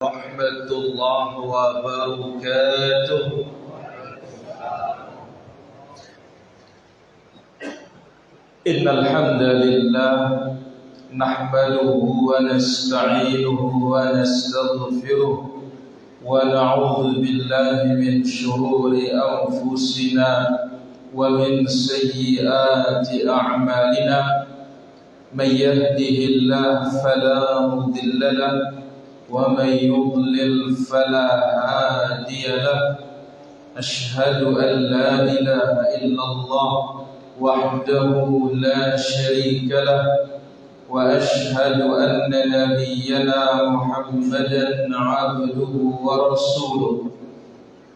ورحمة الله وبركاته. إن الحمد لله نحمده ونستعينه ونستغفره ونعوذ بالله من شرور أنفسنا ومن سيئات أعمالنا. من يهده الله فلا مضل له ومن يضلل فلا هادي له. أشهد أن لا إله إلا الله وحده لا شريك له وأشهد أن نبينا محمدا عبده ورسوله.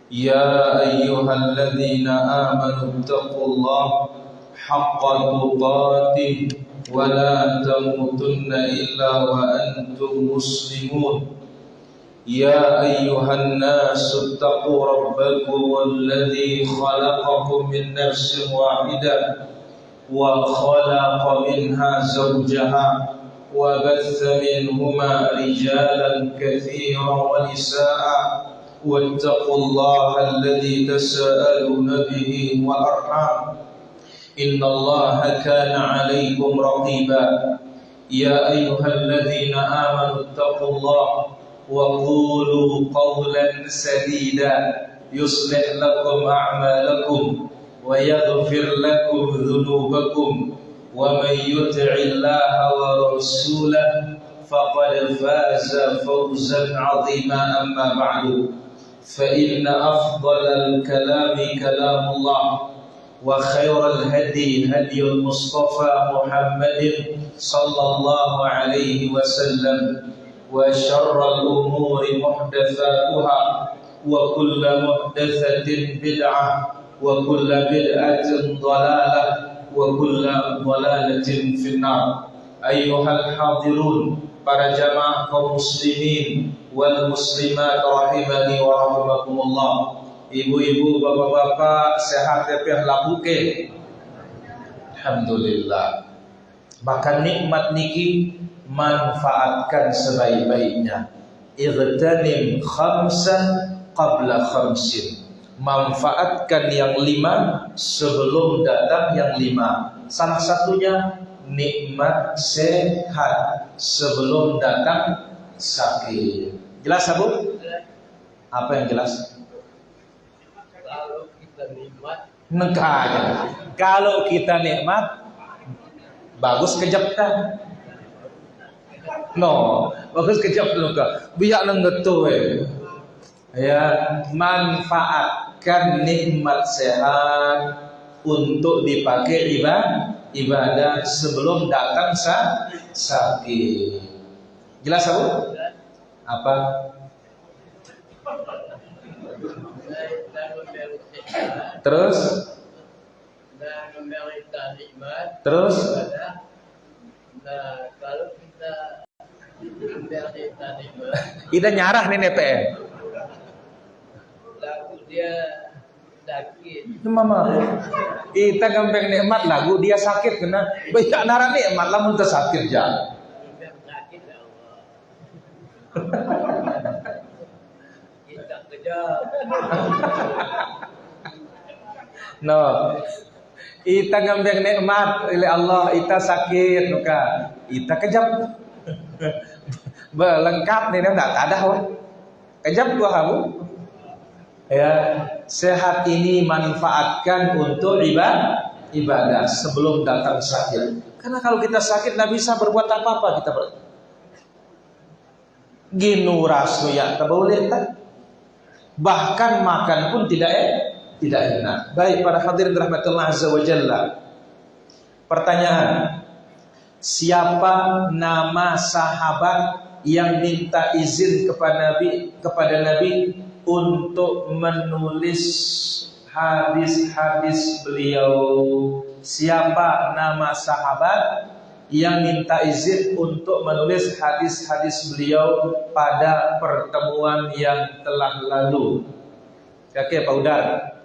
يا أيها الذين آمنوا اتقوا الله حق تقاته ولا تموتن إلا وأنتم مسلمون. يا أيها الناس اتقوا ربكم الذي خلقكم من نفس واحدة وخلق منها زوجها وبث منهما رجالا كثيرا ونساء واتقوا الله الذي تساءلون به والأرحام إن الله كان عليكم رقيبا. يا أيها الذين آمنوا اتقوا الله وقولوا قولا سديدا يصلح لكم أعمالكم ويغفر لكم ذنوبكم ومن يطع الله ورسوله فقد فاز فوزا عظيما. أما بعد فإن أفضل الكلام كلام الله وخير الهدي هدي المصطفى محمد صلى الله عليه وسلم وشر الأمور محدثاتها وكل محدثة بدعة وكل بدعة ضلالة وكل ضلالة في النار. أيها الحاضرون, para jamaah kaum muslimin wal muslimat rahimani wa rahimakumullah. Ibu-ibu, bapak-bapak, sehat tepeh labuke. Alhamdulillah. Maka nikmat niki manfaatkan sebaik-baiknya. Igtanim khamsan qabla khamsin. Manfaatkan yang 5 sebelum datang yang 5. Salah satunya nikmat sehat sebelum datang sakit. Jelas, Bu? Apa yang jelas? Kalau kita nikmat, kalau kita nikmat, bagus kejaptan. No, bagus kejap dulu ka. Biar nenggetu ya, manfaatkan nikmat sehat untuk dipakai ibadah sebelum datang sakit. Jelas, Bu? Apa? Terus? Terus? Nah, kalau kita menderita nikmat, Ida nyarah nih NPM. lalu dia sakit. Mama, kita gampang nikmat lagu dia sakit kena. Banyak narah nikmat lamun tersakit jangan. Dia sakit ya Allah. Kita kejar. No, kita gampang nikmat oleh Allah. Kita sakit nuka. Kita kejap. Belengkap nih enggak ada wah. Kejap gua kamu. Ya, sehat ini manfaatkan untuk ibadah sebelum datang sakit. Karena kalau kita sakit tidak bisa berbuat apa-apa kita ginu rasu ya boleh tak? Bahkan makan pun tidak enak. Baik para hadirin rahmatullah azza wa jalla. Pertanyaan, siapa nama sahabat yang minta izin kepada Nabi untuk menulis hadis-hadis beliau? Siapa nama sahabat yang minta izin untuk menulis hadis-hadis beliau pada pertemuan yang telah lalu? Oke, Pak Udar.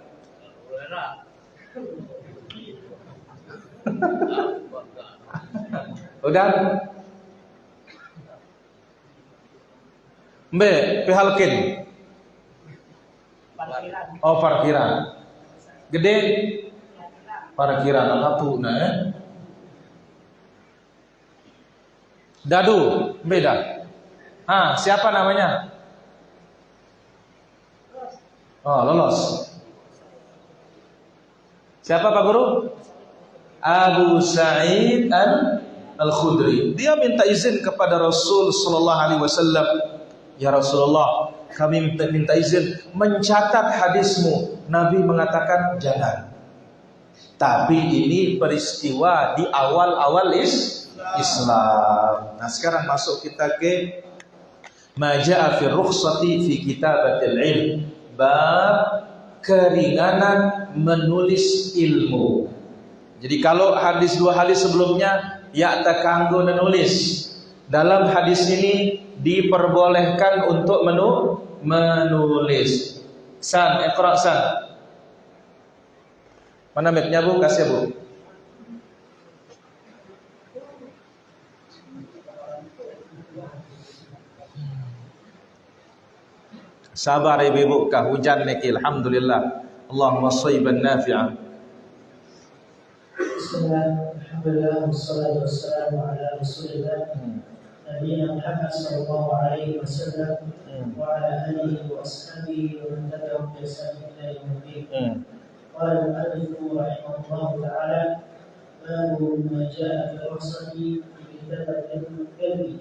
Udah? Mbe, pihalkin. Oh, parkiran. Gede parkiran apa tuh nah? Dadu, beda. Siapa namanya? Oh, lolos. Siapa Pak Guru? Abu Sa'id Al-Khudri. Dia minta izin kepada Rasul sallallahu alaihi wasallam. Ya Rasulullah, kami minta izin mencatat hadismu. Nabi mengatakan jangan. Tapi ini peristiwa di awal-awal Islam. Nah, sekarang masuk kita ke Maja'a fi rukhsati fi kitabatil ilm. Bab keringanan menulis ilmu. Jadi kalau dua hadis sebelumnya ya takanggo menulis. Dalam hadis ini diperbolehkan untuk menulis. San, iqra san. Mana mic-nya Bu? Kasih Bu. Sabar ibu-ibu, kah hujan niki alhamdulillah. Allahumma shayban nafi'an. Bismillah, alhamdulillah, wassalatu wassalamu ala Rasulillah Nabiyyina Muhammad sallallahu alaihi wasallam wa ala alihi wa ashabihi wa man tabi'ahum bi ihsan ila yaumil. Qala al-mu'allif rahimahullah ta'ala babu ma jaa'a fi rukhsati fi kitabatil ilmi.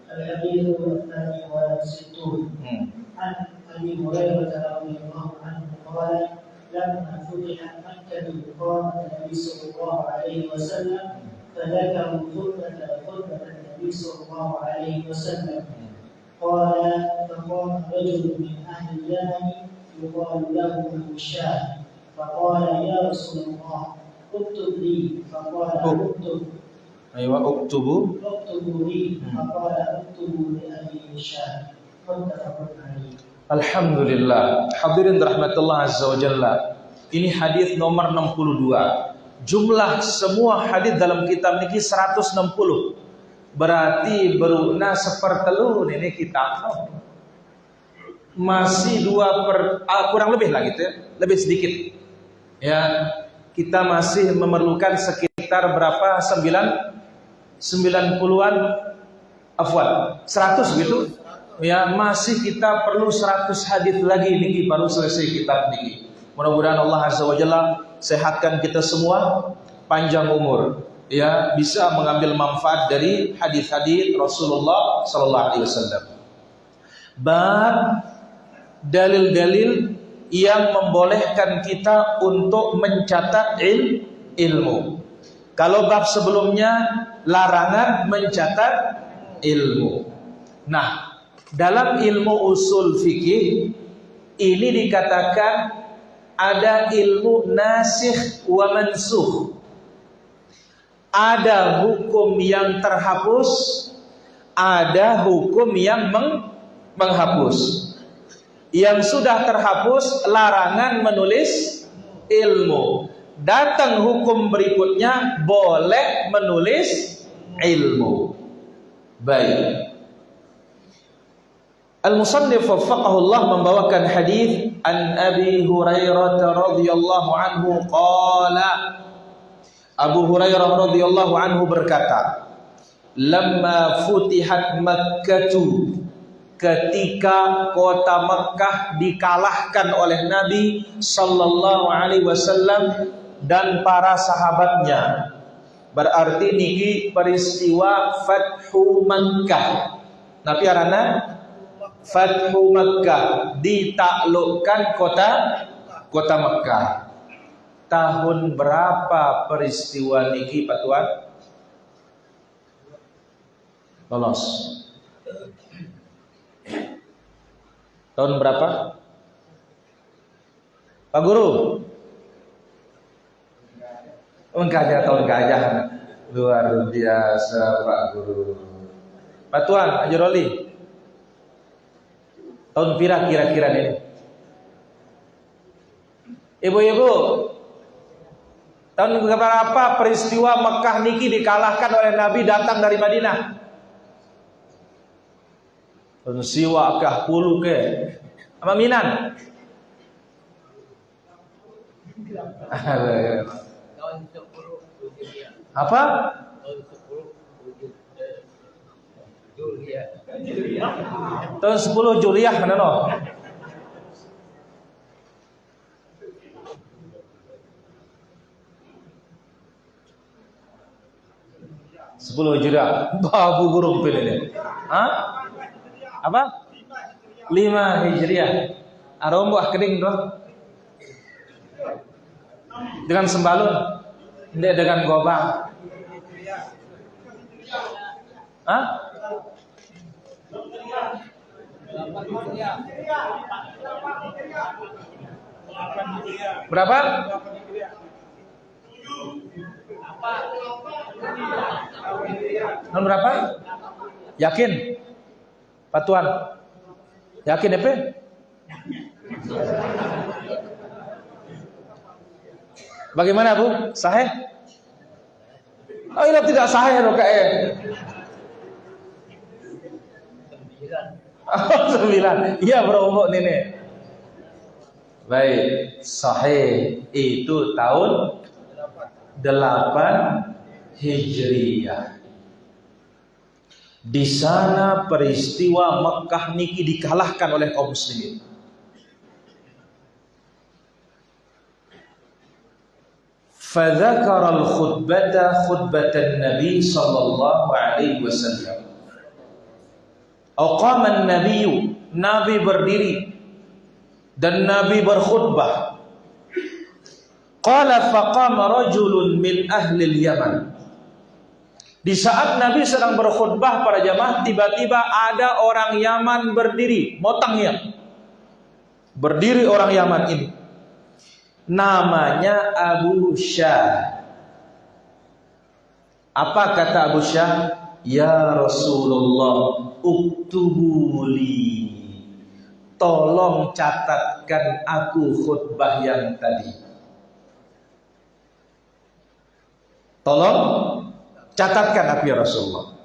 Al-hadithu al-thani wa sittun. An Abi Hurairah radhiyallahu anhu qala لما فتحت مكة قام النبي صلى الله عليه وسلم فذكروا خطبة النبي صلى الله عليه وسلم قال فقام رجل من أهل اليمن يقال له أبو الشام فقال يا رسول الله اكتب لي فقال اكتب أيوة اكتبوا لي فقال اكتبوا لأبي الشام متفق عليه. Alhamdulillah. Hadirin rahmatullah azza wa jalla. Ini hadis nomor 62. Jumlah semua hadis dalam kitab niki 160. Berarti beruna sepertelu ini kitab. Masih kurang lebih lah gitu ya. Lebih sedikit. Ya, kita masih memerlukan sekitar berapa? 90-an afwan. 100 gitu. Ya, masih kita perlu 100 hadis lagi niki baru selesai kitab niki. Mudah-mudahan Allah Azza wa Jalla sehatkan kita semua, panjang umur, ya, bisa mengambil manfaat dari hadis-hadis Rasulullah sallallahu alaihi wasallam. Bab dalil-dalil yang membolehkan kita untuk mencatat ilmu. Kalau bab sebelumnya larangan mencatat ilmu. Nah, dalam ilmu usul fikih ini dikatakan ada ilmu nasikh wa mansukh. Ada hukum yang terhapus, ada hukum yang menghapus. Yang sudah terhapus larangan menulis ilmu. Datang hukum berikutnya boleh menulis ilmu. Baik. Al-Musannif waffaqahullah membawakan hadis an Abi Hurairah radhiyallahu anhu qala. Abu Hurairah radhiyallahu anhu berkata, "Lamma futihat Makkah, ketika kota Makkah dikalahkan oleh Nabi sallallahu alaihi wasallam dan para sahabatnya." Berarti niki peristiwa Fathu Makkah. Nabi arana Fathu Makkah, ditaklukkan kota Makkah. Tahun berapa peristiwa niki Pak Tuan? Lolos. Tahun berapa? Pak Guru? Engkau tahun gajah. Luar biasa Pak Guru. Pak Tuan, Ajroli. Tahun pira kira-kira ini? Ibu-ibu, tahun berapa peristiwa Mekah niki dikalahkan oleh Nabi datang dari Madinah? Siwa kah pulu ke? Apa Minan? Tahun 10 Julia. Apa? Tahun 10 Julia. Tahun 10 Juliah mana no? Sepuluh Juliah. Babu burung pilih ini. Hah? Apa? 5 Hijriah. Arombo kening doh. Dengan sembalun, tidak dengan gobang. Hah? Berapa? Tahun berapa? Yakin? Patuan? Yakin ya, Pe? Bagaimana, Bu? Sahih? Oh, ini tidak sahih loh, Kak. 9. Iya, berumur nenek. Baik, sahih itu tahun 8 Hijriah. Di sana peristiwa Mekah niki dikalahkan oleh kaum muslimin. Fadzakara al-khutbata khutbatan Nabi sallallahu alaihi wasallam. Aqama an-nabiyyu, Nabi berdiri dan Nabi berkhutbah. Qala faqama rajulun min ahli al-Yaman. Di saat Nabi sedang berkhutbah para jamaah, tiba-tiba ada orang Yaman berdiri, motangnya. Berdiri orang Yaman ini. Namanya Abu Syah. Apa kata Abu Syah? Ya Rasulullah, uktubuli. Tolong catatkan aku khutbah yang tadi. Tolong catatkan aku ya Rasulullah.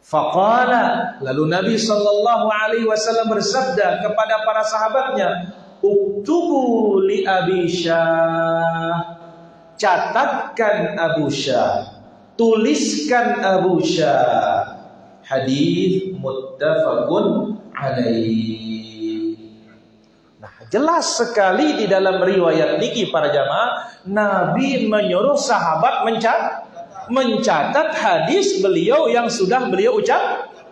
Faqala, lalu Nabi sallallahu alaihi wasallam bersabda kepada para sahabatnya, uktubu li Abi Syah. Catatkan Abu Syah. Tuliskan Abu Syah. Hadis muttafaqun alaih. Nah, jelas sekali di dalam riwayat niki para jamaah, Nabi menyuruh sahabat mencatat hadis beliau yang sudah beliau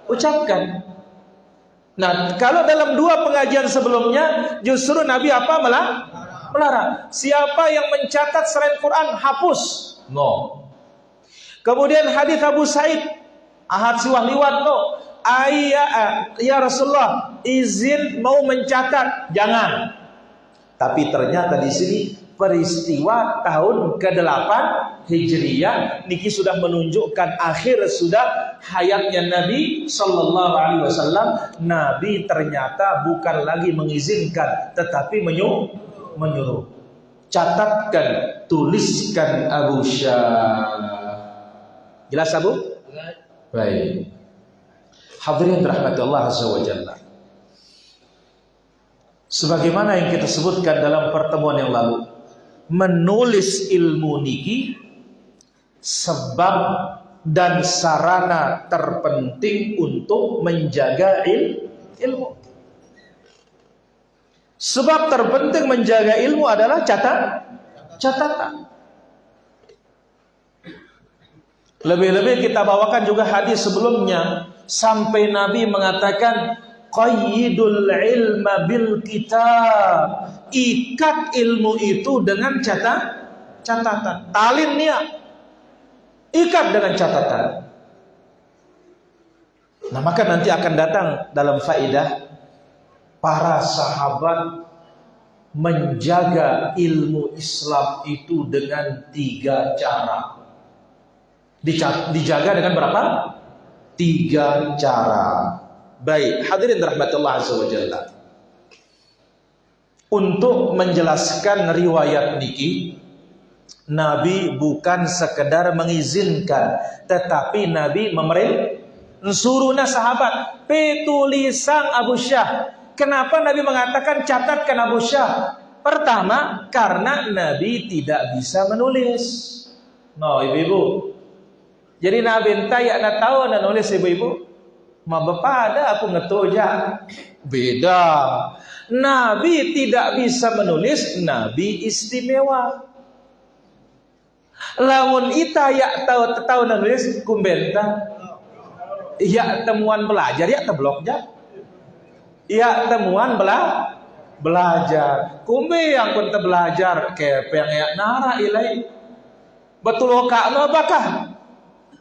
ucapkan. Nah, kalau dalam 2 pengajian sebelumnya justru Nabi apa? Melarang. Siapa yang mencatat selain Quran hapus. No. Kemudian hadis Abu Sa'id, ahad siwah liwat no. Ya Rasulullah, izin mau mencatat, jangan. Tapi ternyata di sini peristiwa tahun ke-8 Hijriah niki sudah menunjukkan akhir sudah hayatnya Nabi sallallahu alaihi wasallam. Nabi ternyata bukan lagi mengizinkan tetapi menyuruh. Catatkan, tuliskan Abu Syah. Jelas Abu? Baik. Hadirin rahmati Allah azza wa jalla. Sebagaimana yang kita sebutkan dalam pertemuan yang lalu, menulis ilmu niki sebab dan sarana terpenting untuk menjaga ilmu. Sebab terpenting menjaga ilmu adalah catatan. Lebih-lebih kita bawakan juga hadis sebelumnya sampai Nabi mengatakan qayyidul ilma bil kitab. Ikat ilmu itu dengan catatan. Talin niat. Ikat dengan catatan. Nah, maka nanti akan datang dalam faedah para sahabat menjaga ilmu Islam itu dengan 3 cara. Dijaga dengan berapa? 3 cara. Baik, hadirin rahmatullah azza wa jalla. Untuk menjelaskan riwayat niki, Nabi bukan sekedar mengizinkan, tetapi Nabi Suruhna sahabat, petulisan Abu Syah. Kenapa Nabi mengatakan catatkan Abu Syah? Pertama, karena Nabi tidak bisa menulis. No, ibu-ibu. Jadi Nabi entah ya nak tahu nak nulis ibu-ibu. Ma bapak ada aku ngetoja. Beda. Nabi tidak bisa menulis, Nabi istimewa. Lamun ita ya tahu nulis kumbenta. Ya temuan belajar ya teblok ja. Ya temuan belajar. Kumbe yang pun belajar kepeng ya nara ilai. Betul kakno bakah?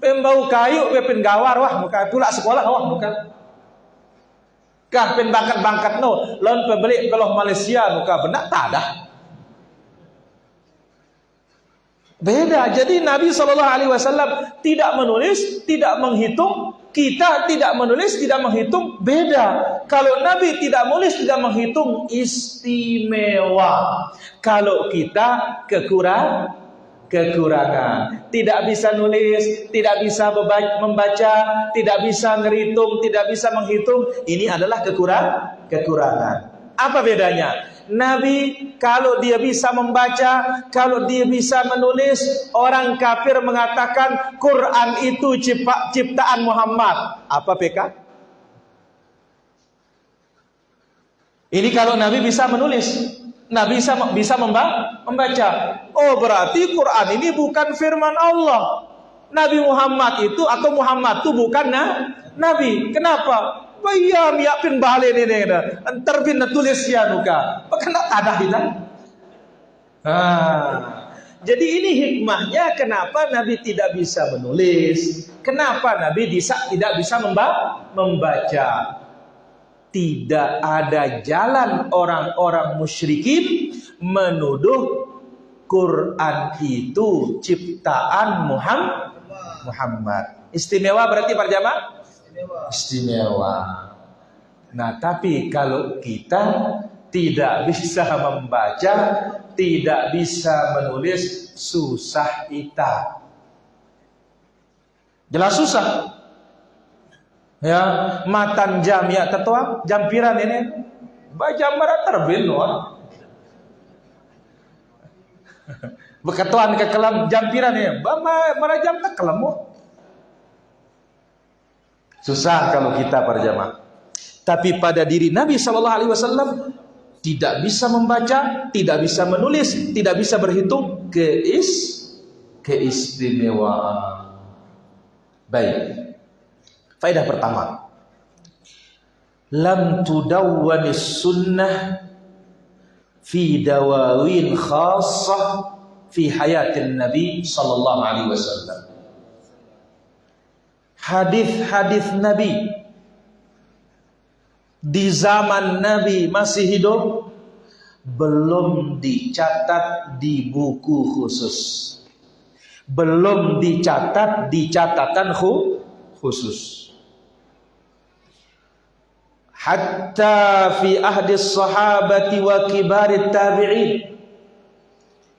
Pembau kayu pen gawar wah muka tulak sekolah wah muka. Kah pen bangkat no lawan pembeli kalau Malaysia muka benak tadah. Beda. Jadi Nabi SAW tidak menulis, tidak menghitung. Kita tidak menulis, tidak menghitung. Beda. Kalau Nabi tidak menulis, tidak menghitung, istimewa. Kalau kita kekurangan. Tidak bisa nulis, tidak bisa membaca, tidak bisa menghitung, tidak bisa menghitung. Ini adalah kekurangan. Apa bedanya? Nabi kalau dia bisa membaca, kalau dia bisa menulis, orang kafir mengatakan Quran itu ciptaan Muhammad. Apa PK? Ini kalau Nabi bisa menulis, Nabi bisa membaca. Oh, berarti Quran ini bukan firman Allah. Nabi Muhammad itu atau Muhammad itu bukan Nabi. Kenapa? Bayam ya pin balik ini antar pin tulis ya nuka. Kena tadah hilang. Jadi ini hikmahnya kenapa Nabi tidak bisa menulis. Kenapa Nabi tidak bisa membaca. Tidak ada jalan orang-orang musyrikin menuduh Quran itu ciptaan Muhammad. Istimewa berarti para jamaah? Istimewa. Nah, tapi kalau kita tidak bisa membaca, tidak bisa menulis, susah kita. Jelas susah. Ya, matan jam ya ketua, jampiran ini. Baca marat terbin loh. Beketuan ke kelam jampiran ya. Bama marajam tak kelemu. Susah kalau kita para jamaah. Tapi pada diri Nabi SAW tidak bisa membaca, tidak bisa menulis, tidak bisa berhitung, keistimewaan. Baik. Faedah pertama. Lam tudawwanis sunnah fi dawawin khassah fi hayatin Nabi SAW. Hadis-hadis Nabi di zaman Nabi masih hidup belum dicatat di buku khusus, belum dicatat di catatan khusus. Hatta fi ahdi sahabati wa kibarit tabi'in,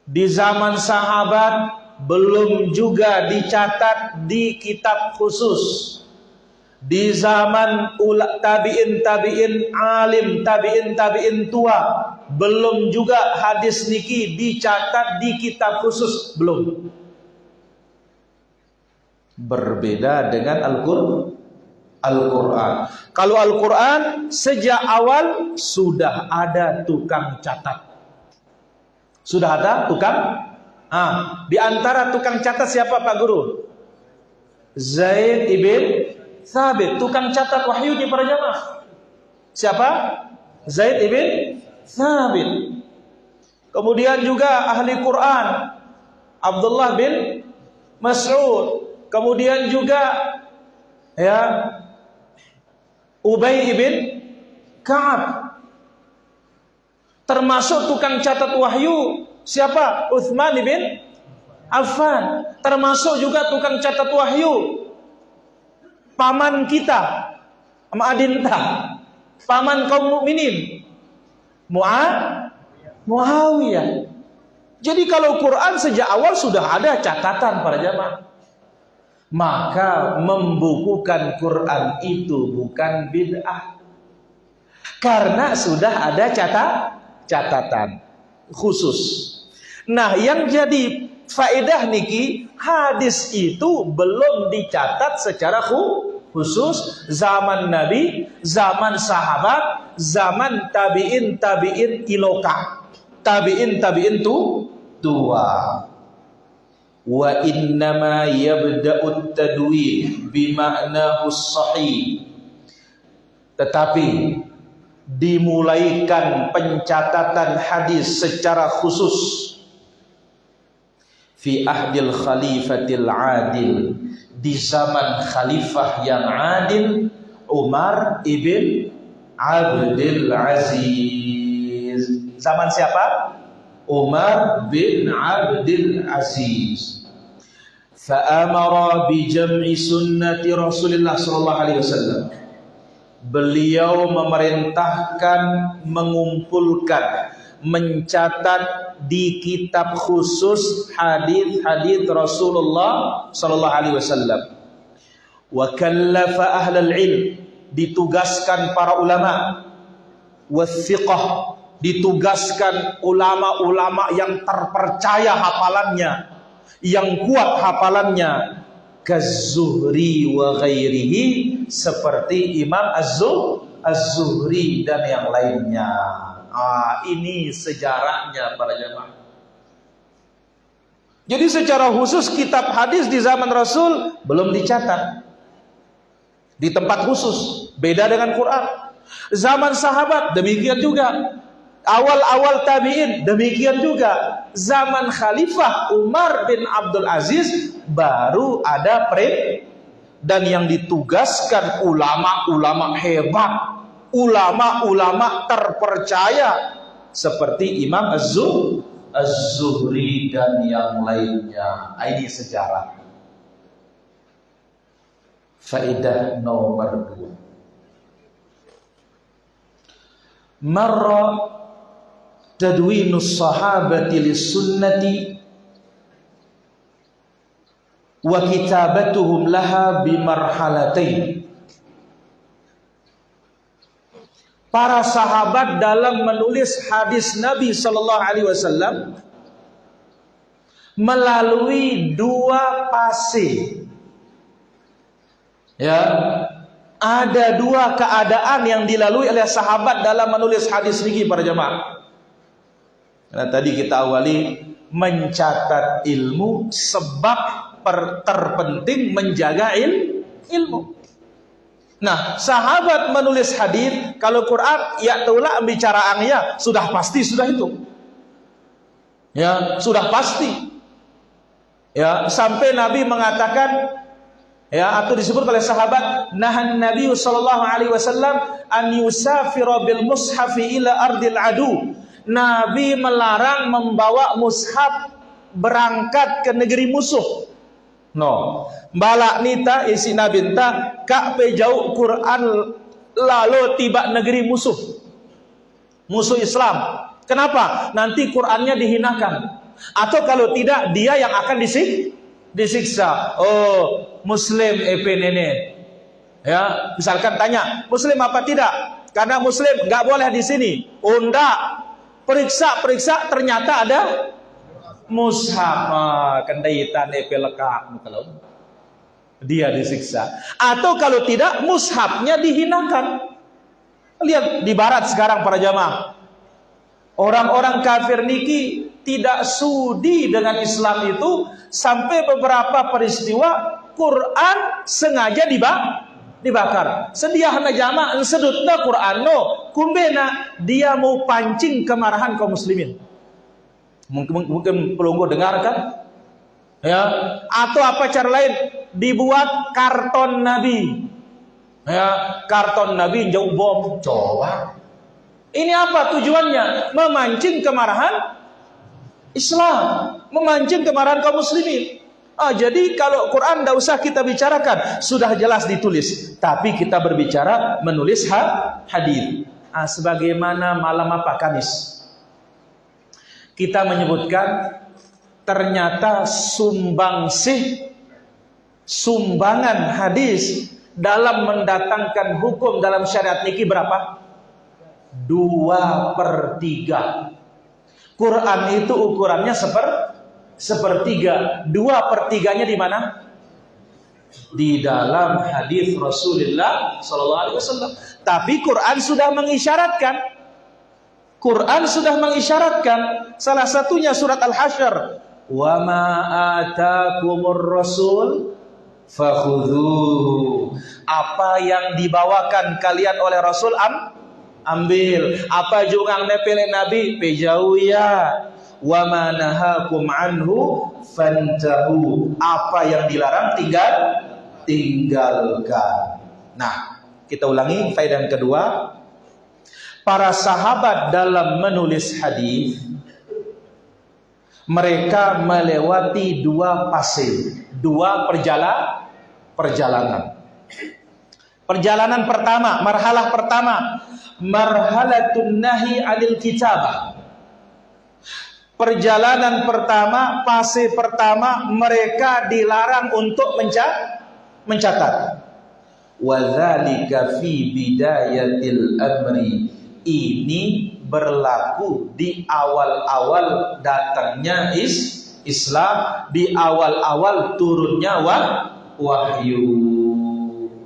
di zaman sahabat belum juga dicatat di kitab khusus. Di zaman tabi'in, alim, tabi'in tua, belum juga hadis niki dicatat di kitab khusus, belum. Berbeda dengan Al-Quran. Kalau Al-Quran sejak awal sudah ada tukang catat. Sudah ada tukang. Di antara tukang catat siapa Pak Guru? Zaid ibn Thabit, tukang catat wahyu di para jamaah. Siapa? Zaid ibn Thabit. Kemudian juga ahli Quran, Abdullah bin Mas'ud. Kemudian juga ya Ubay ibn Ka'ab. Termasuk tukang catat wahyu siapa? Utsman bin Affan. Termasuk juga tukang catat wahyu paman kita, Adinta, paman kaum mukminin, Muawiyah. Jadi kalau Quran sejak awal sudah ada catatan para jamaah. maka membukukan Quran itu bukan bid'ah. Karena sudah ada catatan khusus. Nah, yang jadi faedah niki, hadis itu belum dicatat secara khusus zaman Nabi, zaman sahabat, zaman tabi'in iloka. Tabi'in tua. Wa innama yabda'ut tadwin bima'nahu sahih. Tetapi dimulaikan pencatatan hadis secara khusus fi ahdil khalifatil adil, di zaman khalifah yang adil, Umar ibn Abdul Aziz. Zaman siapa? Umar bin Abdul Aziz. Fa'amara bi jam'i sunnati Rasulullah sallallahu alaihi wasallam. Beliau memerintahkan mengumpulkan, mencatat di kitab khusus hadis-hadis Rasulullah sallallahu alaihi wasallam. Wa kallafa ahlal ilm, ditugaskan para ulama, wathiqah, ditugaskan ulama-ulama yang terpercaya hafalannya, yang kuat hafalannya, kazuhri wa ghairihi, seperti Imam Az-Zuhri dan yang lainnya. Ini sejarahnya para jamaah. Jadi secara khusus kitab hadis di zaman Rasul belum dicatat di tempat khusus, beda dengan Quran. Zaman sahabat demikian juga, awal-awal tabi'in demikian juga. Zaman Khalifah Umar bin Abdul Aziz baru ada dan yang ditugaskan ulama-ulama hebat, ulama-ulama terpercaya seperti Imam Az-Zuhri dan yang lainnya. Ini sejarah. Faedah nomor 2. Marra tadwinus sahabati lis-sunnati wa kitabatuhum laha bimarhalatain. Para sahabat dalam menulis hadis Nabi sallallahu alaihi wasallam melalui dua fase. Ya, ada dua keadaan yang dilalui oleh sahabat dalam menulis hadis ini para jemaah. Karena tadi kita awali mencatat ilmu sebab terpenting menjaga ilmu. Nah, sahabat menulis hadis, kalau Quran ya taulah bicaraannya sudah pasti, sudah itu. Ya, sudah pasti. Ya, sampai Nabi mengatakan, ya, atau disebut oleh sahabat, nahan Nabi sallallahu alaihi wasallam an yusafira bil mushafi ila ardil adu. Nabi melarang membawa mushaf berangkat ke negeri musuh. No, balak nita isi nabinta kak pe jauh Quran lalu tiba negeri musuh Islam. Kenapa? Nanti Qurannya dihinakan, atau kalau tidak dia yang akan disiksa. Oh, Muslim nene. Ya, misalkan tanya, Muslim apa tidak? Karena Muslim nggak boleh di sini. Unda periksa ternyata ada mushaf, kendaitan pelekak, kalau dia disiksa. Atau kalau tidak, mushafnya dihinakan. Lihat di barat sekarang para jamaah, orang-orang kafir niki tidak sudi dengan Islam itu, sampai beberapa peristiwa Quran sengaja dibakar. Sediahna jamaah sedutna Quran no, kumbena dia mau pancing kemarahan kaum muslimin. Mungkin pelunggu dengarkan, ya. Atau apa cara lain, dibuat karton Nabi, ya, karton Nabi jauh bom. Coba ini apa tujuannya? Memancing kemarahan Islam, memancing kemarahan kaum muslimin. Jadi kalau Quran tidak usah kita bicarakan, sudah jelas ditulis. Tapi kita berbicara menulis hadis. Sebagaimana malam apa Kamis kita menyebutkan, ternyata sumbangsih sumbangan hadis dalam mendatangkan hukum dalam syariat niki berapa? 2/3. Quran itu ukurannya sepertiga. 2/3-nya di mana? Di dalam hadis Rasulullah sallallahu alaihi wasallam. Tapi Quran sudah mengisyaratkan. Salah satunya surat Al-Hasyr, "Wa ma atakumur rasul fakhudhuhu." Apa yang dibawakan kalian oleh Rasul ambil. Apa jungang nepele Nabi pejauh ya. Wa ma nahakum anhu fantahu. Apa yang dilarang tinggalkan. Nah, kita ulangi faedah yang kedua. Para sahabat dalam menulis hadis, mereka melewati 2 fase, 2 perjalanan. Perjalanan pertama, marhalah pertama, marhalatun nahi 'anil kitabah. Perjalanan pertama, fase pertama, mereka dilarang untuk mencatat. Wa dzalika fi bidayatil amri. Ini berlaku di awal-awal datangnya Islam, di awal-awal turunnya wahyu.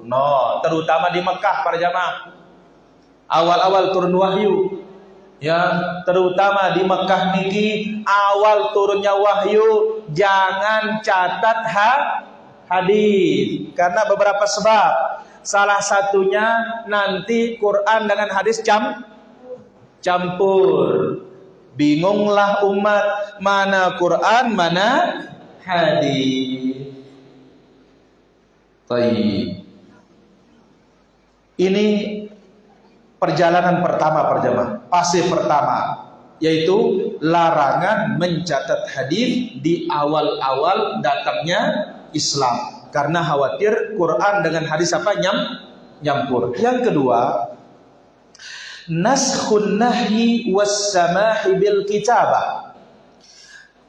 No, terutama di Mekah para jamaah. Awal-awal turun wahyu. Ya, terutama di Mekah niki awal turunnya wahyu, jangan catat hadis karena beberapa sebab. Salah satunya nanti Quran dengan hadis campur. Bingunglah umat, mana Quran, mana hadis. Baik. Ini perjalanan pertama perjamaah, fase pertama, yaitu larangan mencatat hadis di awal-awal datangnya Islam. Karena khawatir Quran dengan hadis nyampur. Yang kedua, naskhun nahyi was samahi bil kitabah.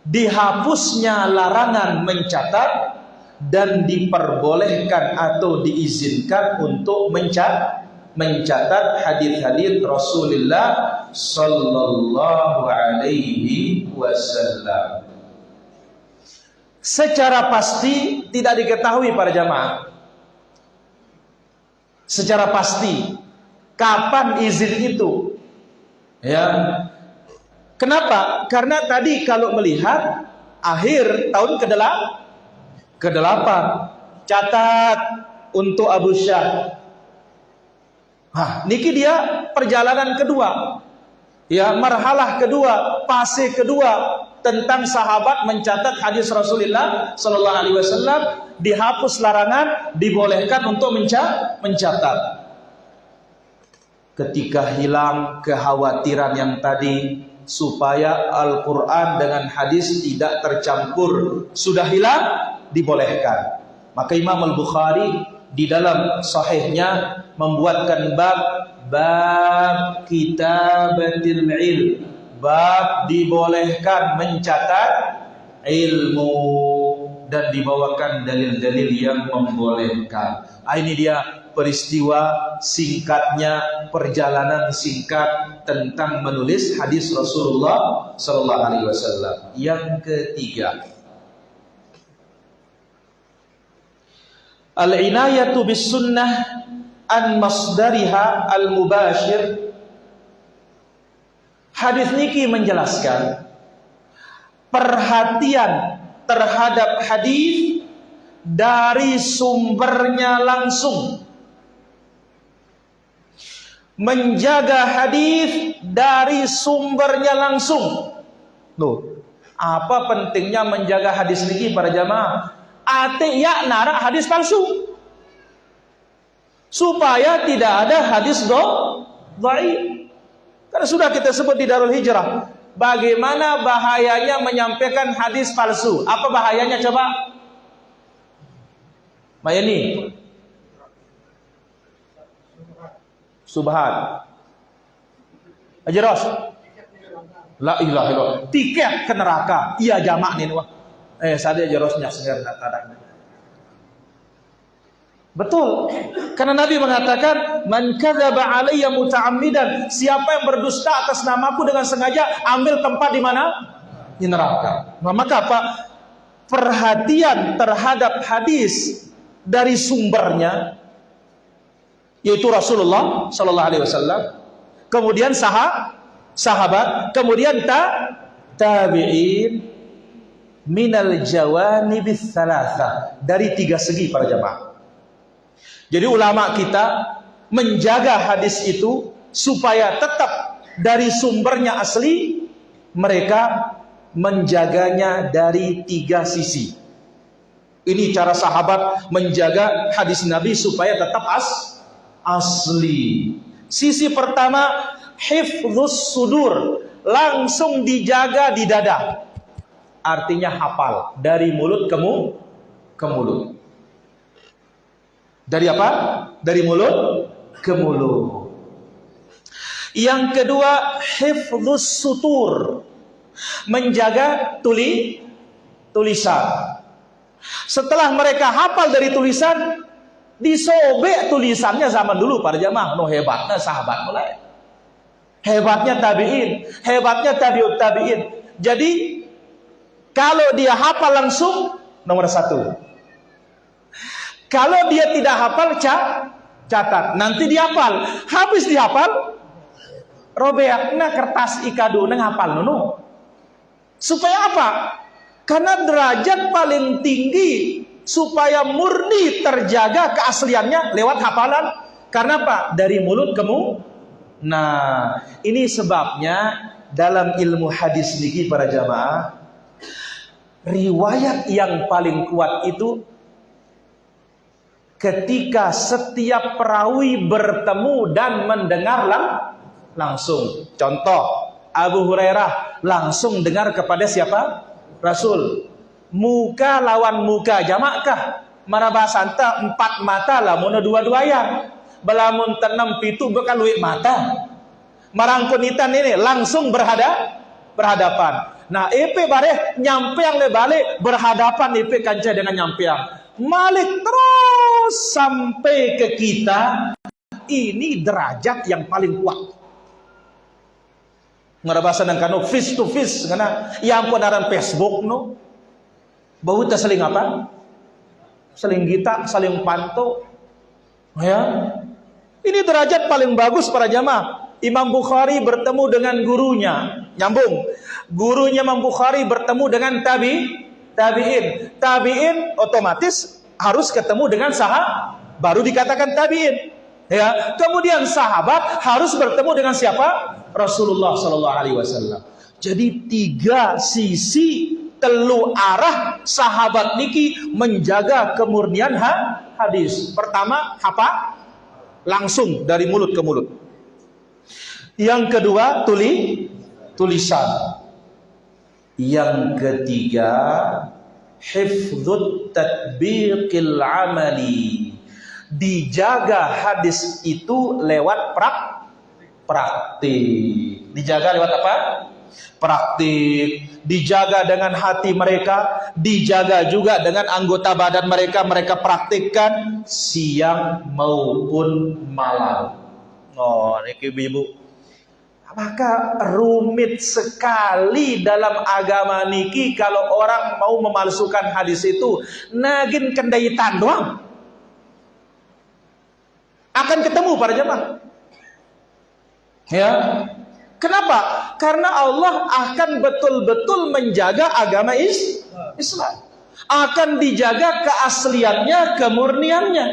Dihapusnya larangan mencatat dan diperbolehkan atau diizinkan untuk mencatat hadis-hadis Rasulullah sallallahu alaihi wasallam. Secara pasti tidak diketahui para jamaah. Secara pasti kapan izin itu? Ya. Kenapa? Karena tadi kalau melihat akhir tahun ke-8 catat untuk Abu Syah. Niki dia perjalanan kedua. Ya, marhalah kedua, fase kedua tentang sahabat mencatat hadis Rasulullah sallallahu alaihi wasallam, dihapus larangan, dibolehkan untuk mencatat. Ketika hilang kekhawatiran yang tadi supaya Al-Qur'an dengan hadis tidak tercampur, sudah hilang, dibolehkan. Maka Imam Al-Bukhari di dalam sahihnya membuatkan bab kitabatil ilm, bab dibolehkan mencatat ilmu, dan dibawakan dalil-dalil yang membolehkan. Ini dia peristiwa singkatnya, perjalanan singkat tentang menulis hadis Rasulullah sallallahu alaihi wasallam. Yang ketiga, al-inayatu bis sunnah an masdariha al-mubashir. Hadis niki menjelaskan perhatian terhadap hadis dari sumbernya langsung. Menjaga hadis dari sumbernya langsung. Loh, apa pentingnya menjaga hadis niki para jamaah? Ate ya narak hadis palsu. Supaya tidak ada hadis dhaif. Karena sudah kita sebut di Darul Hijrah, bagaimana bahayanya menyampaikan hadis palsu. Apa bahayanya coba? Mayani. Subhan. Ajaros. La ilaha illallah. Tiket ke neraka. Iya jamak nih wah. Sadaya jarosnya segar tadaknya. Betul. Karena Nabi mengatakan, "Man kadzaba alayya muta'ammidan." Siapa yang berdusta atas namaku dengan sengaja, ambil tempat di mana? Di neraka. Nah, maka apa? Perhatian terhadap hadis dari sumbernya, yaitu Rasulullah sallallahu alaihi wasallam, kemudian sahabat, kemudian tabi'in minal jawanibis salasa, dari 3 segi para jamaah. Jadi ulama kita menjaga hadis itu supaya tetap dari sumbernya asli, mereka menjaganya dari 3 sisi. Ini cara sahabat menjaga hadis Nabi supaya tetap asli. Sisi pertama, hifdzus sudur, langsung dijaga di dada. Artinya hafal dari mulut ke mulut. Dari apa? Dari mulut ke mulut. Yang kedua, hifdzus sutur, menjaga tulisan. Setelah mereka hafal dari tulisan, disobek tulisannya. Zaman dulu para jamaah, no hebatnya sahabat mulai. Hebatnya tabi'in, hebatnya tabi'ut tabi'in. Jadi kalau dia hafal langsung, nomor 1. Kalau dia tidak hafal, catat. Nanti dihafal. Habis dihafal, robekna kertas ikadu nang hafal nunu. Supaya apa? Karena derajat paling tinggi supaya murni terjaga keasliannya lewat hafalan. Karena apa? Dari mulut ke mulut. Nah, ini sebabnya dalam ilmu hadis niki para jamaah, riwayat yang paling kuat itu ketika setiap perawi bertemu dan mendengar langsung. Contoh, Abu Hurairah langsung dengar kepada siapa? Rasul. Muka lawan muka, jamakkah? Marabasanta 4 mata lamun 2 ya. Belamun tenam pitu bukan luit mata. Marangkunitan ini langsung berhadapan. Nah, epe bareh nyampe yang lebale berhadapan epe kanca dengan nyampe yang Malik terus sampai ke kita. Ini derajat yang paling kuat. Ngarabasan yang kanu face to face karena yang penaran Facebook no. Bau kita saling apa? Saling kita, saling pantau. Ya. Ini derajat paling bagus para jamaah. Imam Bukhari bertemu dengan gurunya, nyambung. Gurunya Imam Bukhari bertemu dengan tabi'in. Tabi'in otomatis harus ketemu dengan sahabat, baru dikatakan tabi'in. Ya, kemudian sahabat harus bertemu dengan siapa? Rasulullah sallallahu alaihi wasallam. Jadi 3 sisi telu arah sahabat niki menjaga kemurnian hadis. Pertama, apa? Langsung dari mulut ke mulut. Yang kedua, tulisan. Yang ketiga, hifdzut tatbiqil amali. Dijaga hadis itu lewat praktik. Dijaga lewat apa? Praktik. Dijaga dengan hati mereka, dijaga juga dengan anggota badan mereka. Mereka praktikkan siang maupun malam. Oh, ini ibu-ibu. Maka rumit sekali dalam agama niki kalau orang mau memalsukan hadis itu. Nagin kendaitan doang. Akan ketemu para jemaah. Ya. Kenapa? Karena Allah akan betul-betul menjaga agama Islam. Akan dijaga keasliannya, kemurniannya.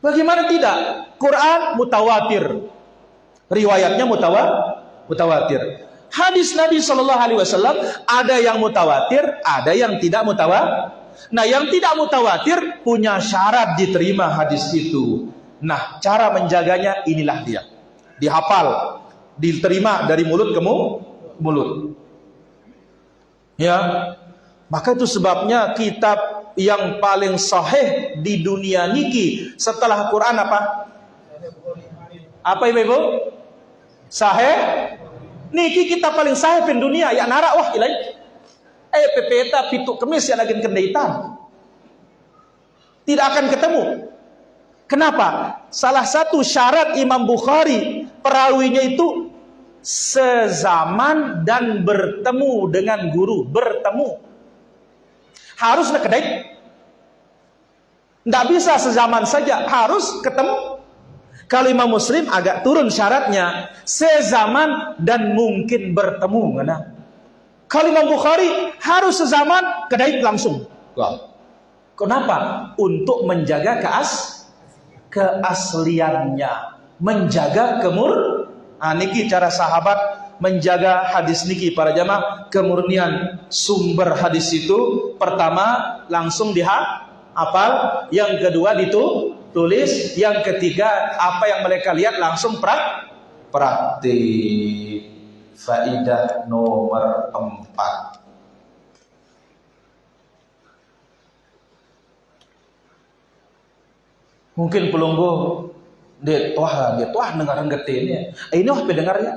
Bagaimana tidak? Quran mutawatir. Riwayatnya mutawatir. Hadis Nabi Shallallahu Alaihi Wasallam ada yang mutawatir, ada yang tidak mutawatir. Nah, yang tidak mutawatir punya syarat diterima hadis itu. Nah, cara menjaganya inilah dia. Dihafal, diterima dari mulut ke mulut. Ya, maka itu sebabnya kitab yang paling sahih di dunia niki setelah Quran apa? Apa ibu? Sahih. Niki kita paling sahih di dunia. Ya nara wah ilai. Pepeta pitu kemis yang lagi kendaitan. Tidak akan ketemu. Kenapa? Salah satu syarat Imam Bukhari, perawinya itu sezaman dan bertemu dengan guru. Bertemu. Haruslah kedai. Tidak bisa sezaman saja, harus ketemu. Kalau Imam Muslim agak turun syaratnya, sezaman dan mungkin bertemu. Kalau Imam Bukhari harus sezaman, kedai langsung. Kenapa? Untuk menjaga keasliannya, menjaga niki cara sahabat menjaga hadis niki para jamaah, kemurnian sumber hadis itu. Pertama langsung dihafal, yang kedua ditulis, yang ketiga apa yang mereka lihat langsung praktik. Faidah nomor 4. Mungkin pelunggu dia tuah dengar getenya. Ini apa dengarnya?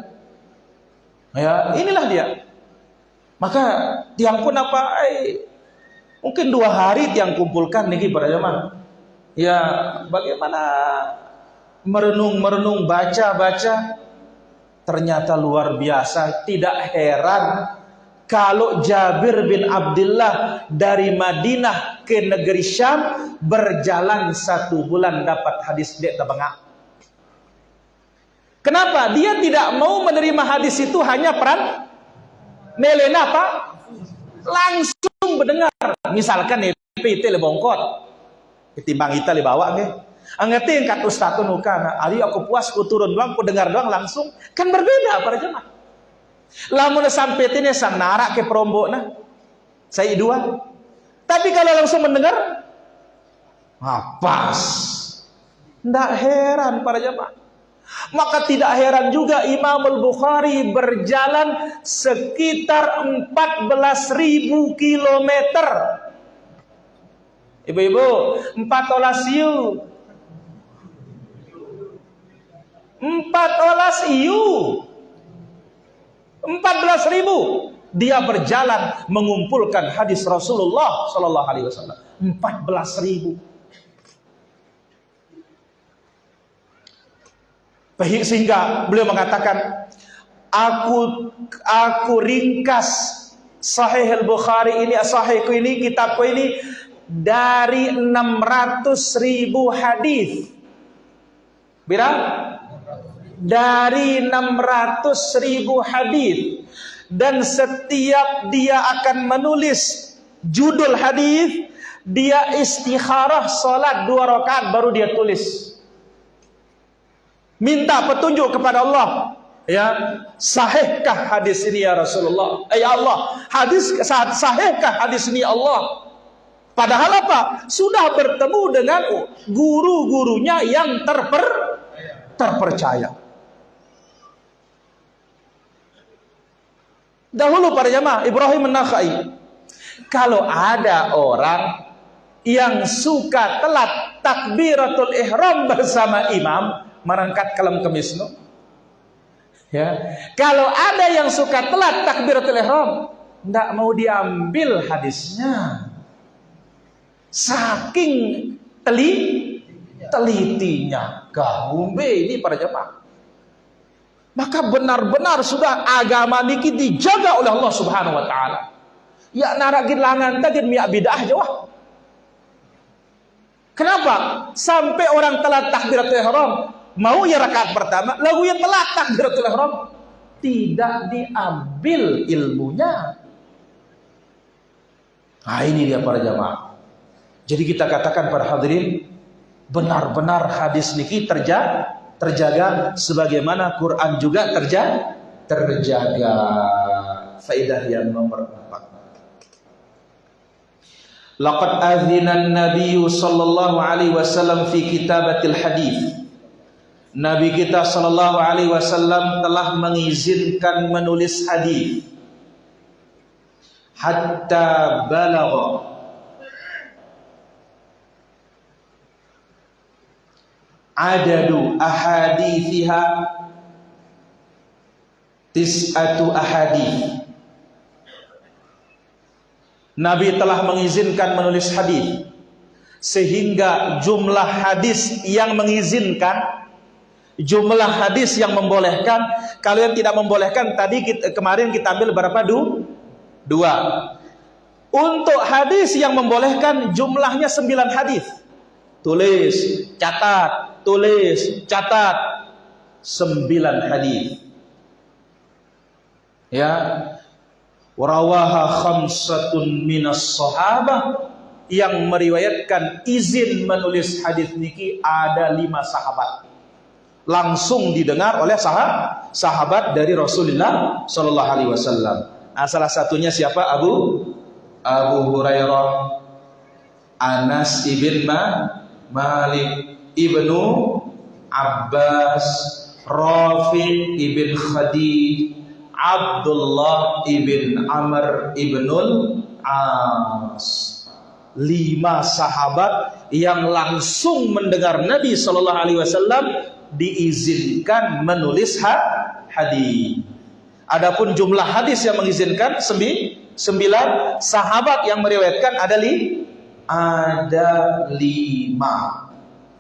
Ya, inilah dia. Maka tiang pun mungkin 2 hari tiang kumpulkan niki para jamaah. Ya, bagaimana merenung baca. Ternyata luar biasa. Tidak heran kalau Jabir bin Abdullah dari Madinah ke negeri Syam berjalan 1 bulan dapat hadis dek tabangak. Kenapa? Dia tidak mau menerima hadis itu hanya peran nelena apa? Langsung mendengar. Misalkan itu le bongkot. Ketimbang kita le bawa nggih. Angetin kat ustaz nukan, ali aku puas ku turun doang, ku dengar doang langsung. Kan berbeda para jemaah. Lamun sampai tini sang narak ke perombo saya 2. Tapi kalau langsung mendengar, pas. Tidak heran para jemaah. Maka tidak heran juga Imam Al-Bukhari berjalan sekitar 14.000 kilometer. Ibu-ibu, 14 iu. 14.000 dia berjalan mengumpulkan hadis Rasulullah Sallallahu Alaihi Wasallam. 14.000. Sehingga beliau mengatakan, aku ringkas Sahih Al-Bukhari ini, Sahihku ini, kitabku ini dari 600.000 hadis. Berapa? Dari 600.000 hadis. Dan setiap dia akan menulis judul hadis, dia istikharah salat 2 rakaat baru dia tulis. Minta petunjuk kepada Allah. Ya, sahihkah hadis ini ya Rasulullah? Ya Allah, sahihkah hadis ini ya Allah? Padahal apa? Sudah bertemu dengan guru-gurunya yang terpercaya. Dahulu para jamaah, Ibrahim An-Nakhai, kalau ada orang yang suka telat takbiratul ihram bersama imam, merangkat kalam kemis ya. Kalau ada yang suka telat takbiratul ihram, tidak mau diambil hadisnya. Saking telitinya kahumbe ini para jemaah. Maka benar-benar sudah agama niki dijaga oleh Allah Subhanahu wa taala. Ya naragin langan tagin miak bid'ah jawah. Kenapa? Sampai orang telat takbiratul ihram, mau ya rakaat pertama, lalu yang telat takbiratul ihram tidak diambil ilmunya. Nah, ini dia para jamaah. Jadi kita katakan para hadirin, benar-benar hadis niki terjaga sebagaimana Quran juga terjaga. Faidah yang nomor 4. Laqad azina an-nabiy sallallahu alaihi wasallam fi kitabatil hadis. Nabi kita sallallahu alaihi wasallam telah mengizinkan menulis hadis. Hatta balagha adadu ahadithiha tis'atu ahadith. Nabi telah mengizinkan menulis hadis sehingga jumlah hadis yang mengizinkan, jumlah hadis yang membolehkan. Kalau yang tidak membolehkan tadi kemarin kita ambil berapa? Dua. Untuk hadis yang membolehkan jumlahnya 9 hadis. Tulis, catat, tulis, catat. 9 hadis. Ya. Warawaha khamsatun minas sahabah, yang meriwayatkan izin menulis hadis niki ada 5 sahabat. Langsung didengar oleh sahabat dari Rasulullah Shallallahu Alaihi Wasallam. Nah, salah satunya siapa? Abu Hurairah, Anas ibn Malik, Ibnu Abbas, Rafi ibn Khadij, Abdullah ibn Amr ibnul As. 5 sahabat yang langsung mendengar Nabi Shallallahu Alaihi Wasallam diizinkan menulis hadis. Adapun jumlah hadis yang mengizinkan 9, sahabat yang meriwayatkan ada 5.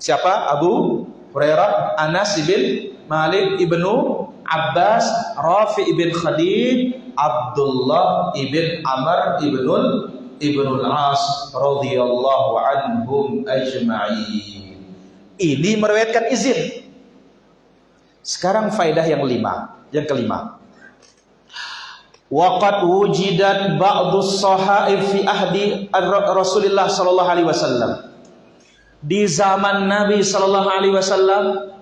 Siapa? Abu Hurairah, Anas ibn Malik, Ibnu Abbas, Rafi ibn Khadij, Abdullah ibn Amr ibnul As radhiyallahu anhum ajma'in. Ini meriwayatkan izin. Sekarang faedah yang kelima. Waqad wujidat ba'dus sahaib fi ahdi Rasulullah sallallahu alaihi wasallam. Di zaman Nabi sallallahu alaihi wasallam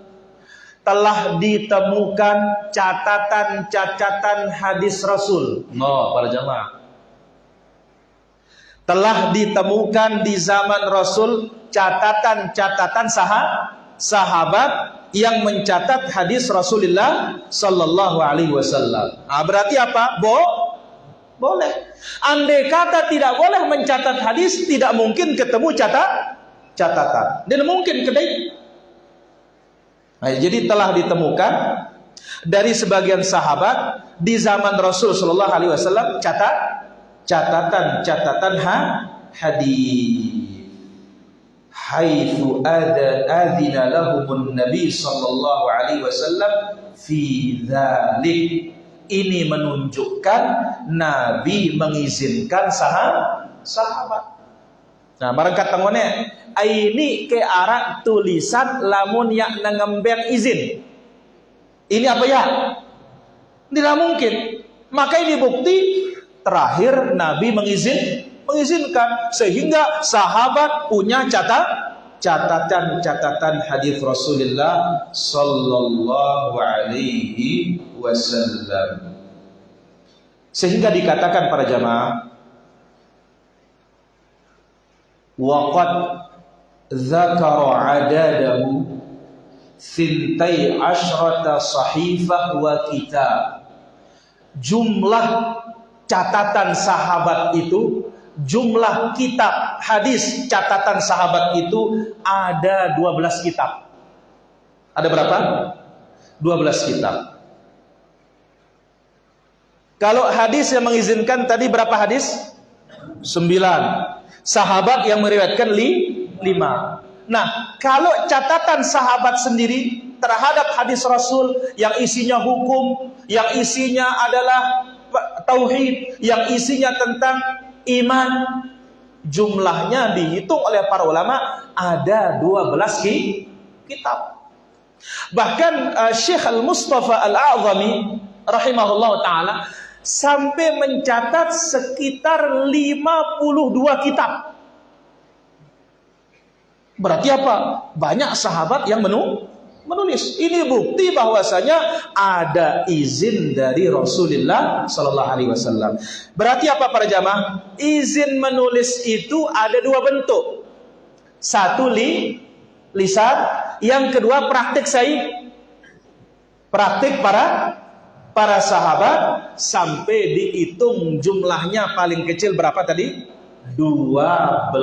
telah ditemukan catatan-catatan hadis Rasul. Para jamaah. Telah ditemukan di zaman Rasul catatan-catatan sahabat yang mencatat hadis Rasulullah Sallallahu Alaihi Wasallam. Berarti apa? Boleh. Andai kata tidak boleh mencatat hadis, tidak mungkin ketemu catatan. Dan mungkin kedai. Jadi telah ditemukan dari sebagian sahabat di zaman Rasul Sallallahu Alaihi Wasallam catatan hadis. Haitsu adzina lahumun nabi sallallahu alaihi wasallam fi dzalik. Ini menunjukkan Nabi mengizinkan sahabat. Nah, marangkat tangone ini ke arah tulisan lamun yak nangembek izin. Ini apa ya? Tidak mungkin. Maka ini bukti terakhir Nabi mengizinkan, sehingga sahabat punya catatan hadis Rasulullah sallallahu alaihi wasallam. Sehingga dikatakan para jamaah, waqad dzakara adadahu 12 sahifah wa kitab. Jumlah catatan sahabat itu, jumlah kitab hadis catatan sahabat itu ada 12 kitab. Ada berapa? 12 kitab. Kalau hadis yang mengizinkan tadi berapa hadis? 9. Sahabat yang meriwayatkan 5. Nah, kalau catatan sahabat sendiri terhadap hadis Rasul yang isinya hukum, yang isinya adalah tauhid, yang isinya tentang iman, jumlahnya dihitung oleh para ulama ada 12 kitab. Bahkan Syekh Al-Mustafa Al-A'zami rahimahullah ta'ala sampai mencatat sekitar 52 kitab. Berarti apa? Banyak sahabat yang menulis. Ini bukti bahwasanya ada izin dari Rasulullah Sallallahu Alaihi Wasallam. Berarti apa para jamaah? Izin menulis itu ada 2 bentuk. Satu lisan, yang kedua praktik praktik para sahabat sampai dihitung jumlahnya paling kecil berapa tadi? 12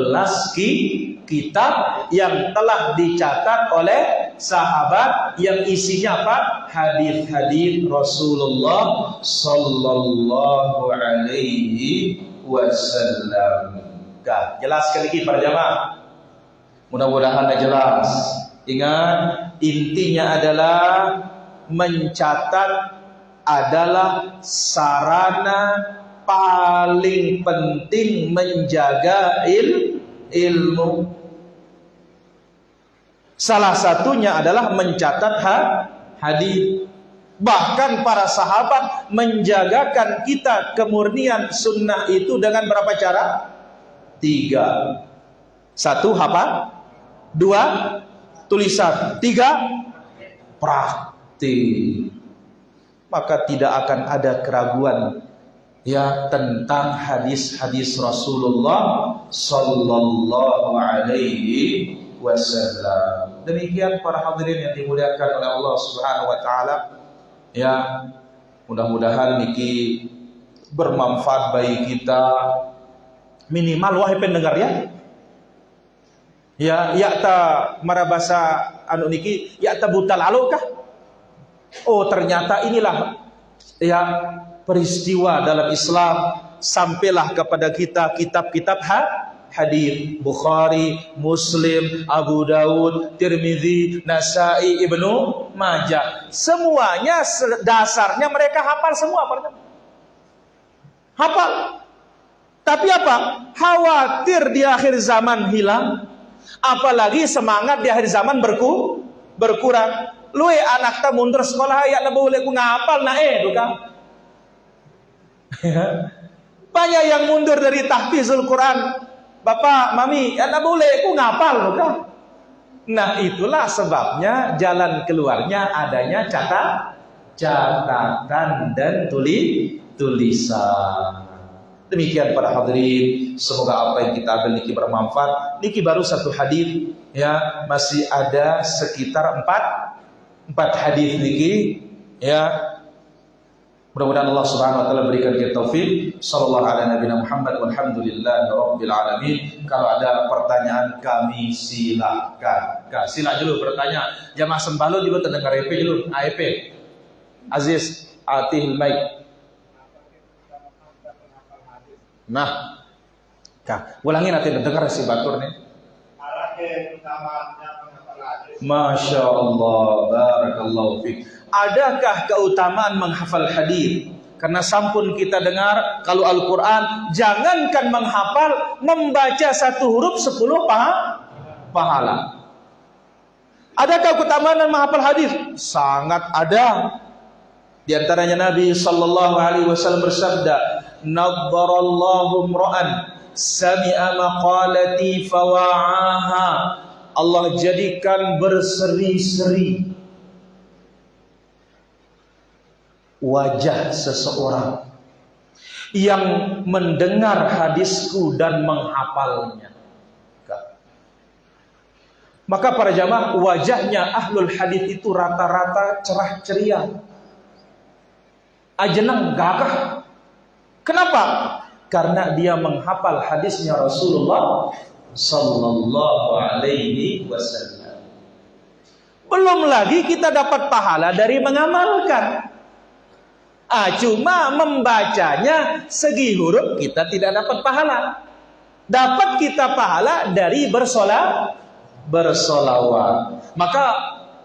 kitab yang telah dicatat oleh sahabat yang isinya apa? Hadis-hadis Rasulullah sallallahu alaihi wasallam. Jelas sekali lagi para jamaah. Mudah-mudahan jelas. Ingat, intinya adalah mencatat adalah sarana paling penting menjaga ilmu. Salah satunya adalah mencatat hadis. Bahkan para sahabat menjagakan kita kemurnian sunnah itu dengan berapa cara? 3. 1 hafal, 2 tulisan, 3 praktik. Maka tidak akan ada keraguan ya tentang hadis-hadis Rasulullah sallallahu alaihi wasallam. Demikian para hadirin yang dimuliakan oleh Allah Subhanahu wa taala. Ya, mudah-mudahan niki bermanfaat bagi kita. Minimal wahai pendengar ya. Ya ta marabasa anu niki ya ta buta lalu kah? Oh, ternyata inilah ya peristiwa dalam Islam. Sampailah kepada kita kitab-kitab hadis Bukhari, Muslim, Abu Daud, Tirmizi, Nasai, Ibnu Majah. Semuanya dasarnya mereka hafal semua. Hafal. Tapi apa? Khawatir di akhir zaman hilang. Apalagi semangat di akhir zaman berkurang. Lu anak ta mundur sekolah ya na boleh ku ngapal na bukan. Banyak yang mundur dari tahfizul Quran. Bapak, mami, ya na boleh ku ngapal bukan. Nah, itulah sebabnya jalan keluarnya adanya catatan dan tulisan. Demikian para hadirin, semoga apa yang kita ambil niki bermanfaat. Niki baru satu hadis ya, masih ada sekitar 4 hadis niki ya. Mudah-mudahan Allah Subhanahu wa taala berikan kita taufik. Sallallahu ala nabiyina Muhammad walhamdulillahi rabbil alamin. Kalau ada pertanyaan kami silakan. Sila dulu bertanya. Jamaah sembalo juga terdengar EP dulu. AEP. Aziz, atihil mic. Nah, ulangi nanti dengar si batur nih. Masya Allah, barakallahu fiik. Adakah keutamaan menghafal hadis? Karena sampun kita dengar kalau Al-Quran jangankan menghafal, membaca satu huruf 10 pahala. Adakah keutamaan menghafal hadis? Sangat ada. Di antaranya Nabi sallallahu alaihi wasallam bersabda, "Naddarallahu imra'an sami'a maqalati fawa'aha." Allah jadikan berseri-seri wajah seseorang yang mendengar hadisku dan menghafalnya. Maka para jamaah, wajahnya ahlul hadis itu rata-rata cerah ceria, ajeneng gagah. Kenapa? Karena dia menghafal hadisnya Rasulullah sallallahu alaihi wasallam. Belum lagi kita dapat pahala dari mengamalkan. Cuma membacanya segi huruf kita tidak dapat pahala. Dapat kita pahala dari bersolawat. Maka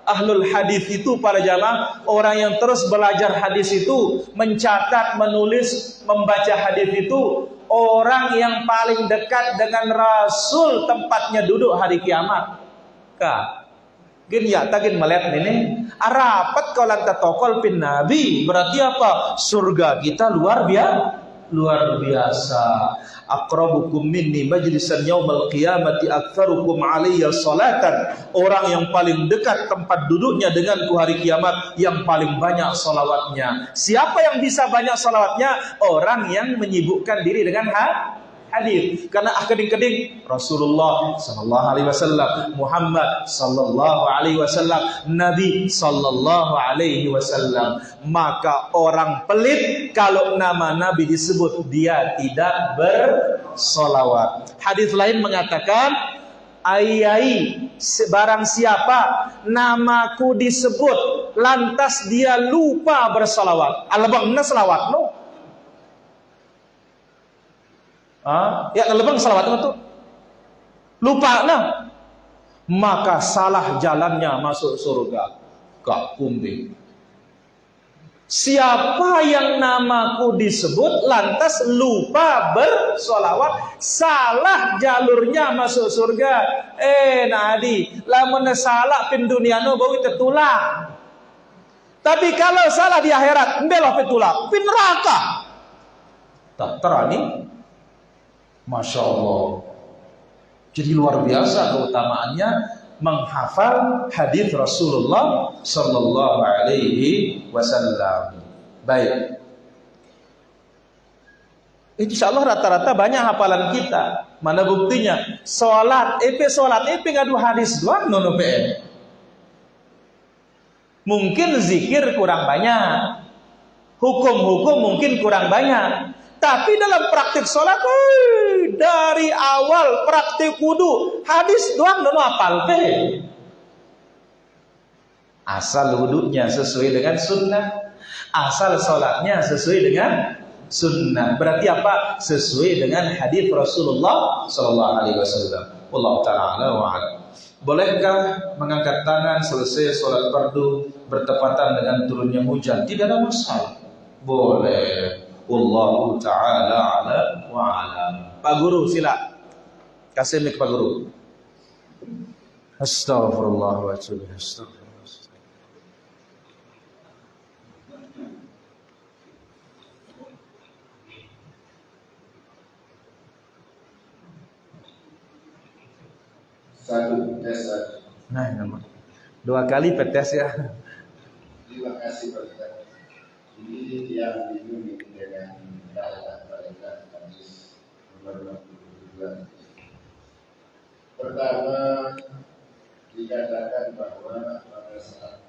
ahlul hadis itu para jamaah, orang yang terus belajar hadis itu, mencatat, menulis, membaca hadis itu, orang yang paling dekat dengan Rasul tempatnya duduk hari kiamat. Gin ya tagin melihat ini arapat kalau lanta tokol pin Nabi, berarti apa? Surga kita luar biasa. Aqrabukum minni majlisan yaumal qiyamati aktsarukum alayya salatan. Orang yang paling dekat tempat duduknya denganku hari kiamat, yang paling banyak salawatnya. Siapa yang bisa banyak salawatnya? Orang yang menyibukkan diri dengan hadis. Karena keding-keding Rasulullah sallallahu alaihi wasallam, Muhammad sallallahu alaihi wasallam, Nabi sallallahu alaihi wasallam. Maka orang pelit kalau nama Nabi disebut dia tidak bersolawat. Hadis lain mengatakan, ayai barang siapa namaku disebut lantas dia lupa bersolawat, alabangna selawat no. Ya lebang salawat itu lupa nah. maka salah jalannya masuk surga. Kak kumbing. Siapa yang namaku disebut lantas lupa bersolawat, salah jalurnya masuk surga. Nadi, lamun salah pin dunia no bau tertulak. Tapi kalau salah di akhirat, mbelo petulak pin neraka. Tak terani. Masya Allah. Jadi luar biasa keutamaannya menghafal hadis Rasulullah sallallahu alaihi wasallam. Baik. Insya Allah rata-rata banyak hafalan kita. Mana buktinya? Salat ngadu hadis doang nono PM. Mungkin zikir kurang banyak. Hukum-hukum mungkin kurang banyak. Tapi dalam praktik sholat, dari awal praktik wudu, hadis doang nono apal pe. Asal wudunya sesuai dengan sunnah, asal sholatnya sesuai dengan sunnah. Berarti apa? Sesuai dengan hadis Rasulullah Sallallahu Alaihi Wasallam. Allah Taala wa'ala. Bolehkah mengangkat tangan selesai sholat fardu bertepatan dengan turunnya hujan? Tidak ada masalah. Boleh. Wallahu ta'ala ala wa'ala. Pak Guru sila. Kasih mic Pak Guru. Astaghfirullah wa atubu ilaih. Astaghfirullah. Satu tes. Nah, nama. 2 kali petes ya. Terima kasih Pak Ustaz. Ini yang dilindungi dengan perintah hadis nomor 22. Pertama, dikatakan bahwa pada saat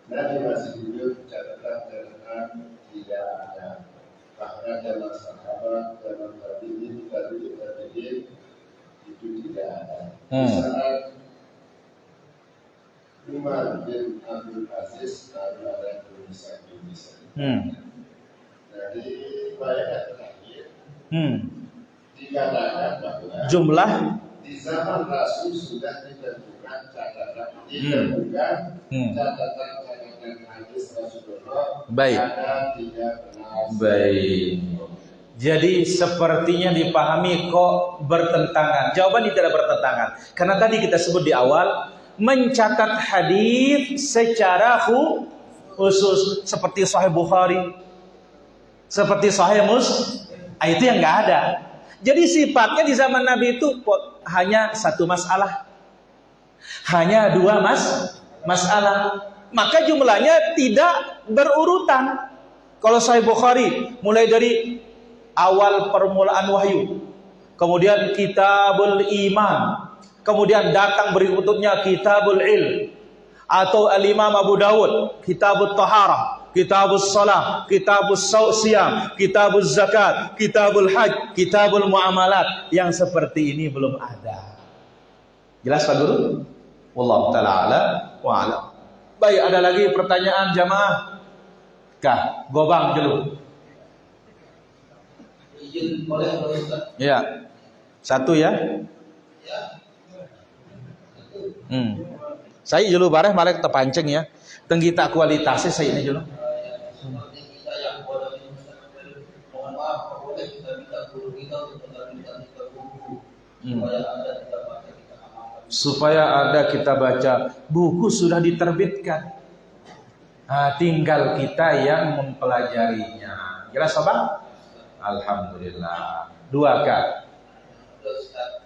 Nabi masih hidup, catatan tidak ada. Bahkan dalam sahabat, dalam tabi'in itu tidak ada. Saat Umar bin Abdul Aziz lalu ada tulisan. Dari riwayat terakhir dikatakan bahwa jumlah di zaman Rasul sudah ditentukan catatan hadis Rasulullah. Baik. Ada 13. Baik. Jadi sepertinya dipahami kok bertentangan. Jawaban tidak bertentangan. Karena tadi kita sebut di awal, mencatat hadis secara khusus seperti Sahih Bukhari, seperti Sahih Muslim, itu yang nggak ada. Jadi sifatnya di zaman Nabi itu hanya satu masalah, hanya 2 masalah. Maka jumlahnya tidak berurutan. Kalau Sahih Bukhari mulai dari awal permulaan wahyu, kemudian Kitabul Iman, kemudian datang berikutnya Kitabul Ilm, atau Al-Imam Abu Dawud Kitabut Taharah, Kitabus Salah, Kitabus Siyam, Kitabuz Zakat, Kitabul Hajj, Kitabul Muamalat. Yang seperti ini belum ada. Jelas Pak Guru? Wallahu ta'ala ala wa ala. Baik, ada lagi pertanyaan jamaah? Kah, gobang dulu. Izin boleh Ustaz? Ya. 1 ya. Ya. Saya dulu bareh marek terpancing ya. Tenggita kualitasnya saya ini dulu. Seperti kita yang boleh mohon maaf, boleh kita minta guru kita untuk minta buku supaya ada kita baca, kita amalkan. Supaya ada kita baca. Buku sudah diterbitkan. Nah, tinggal kita yang mempelajarinya. Jelas Sobat? Alhamdulillah. 2 Kak. Ustaz,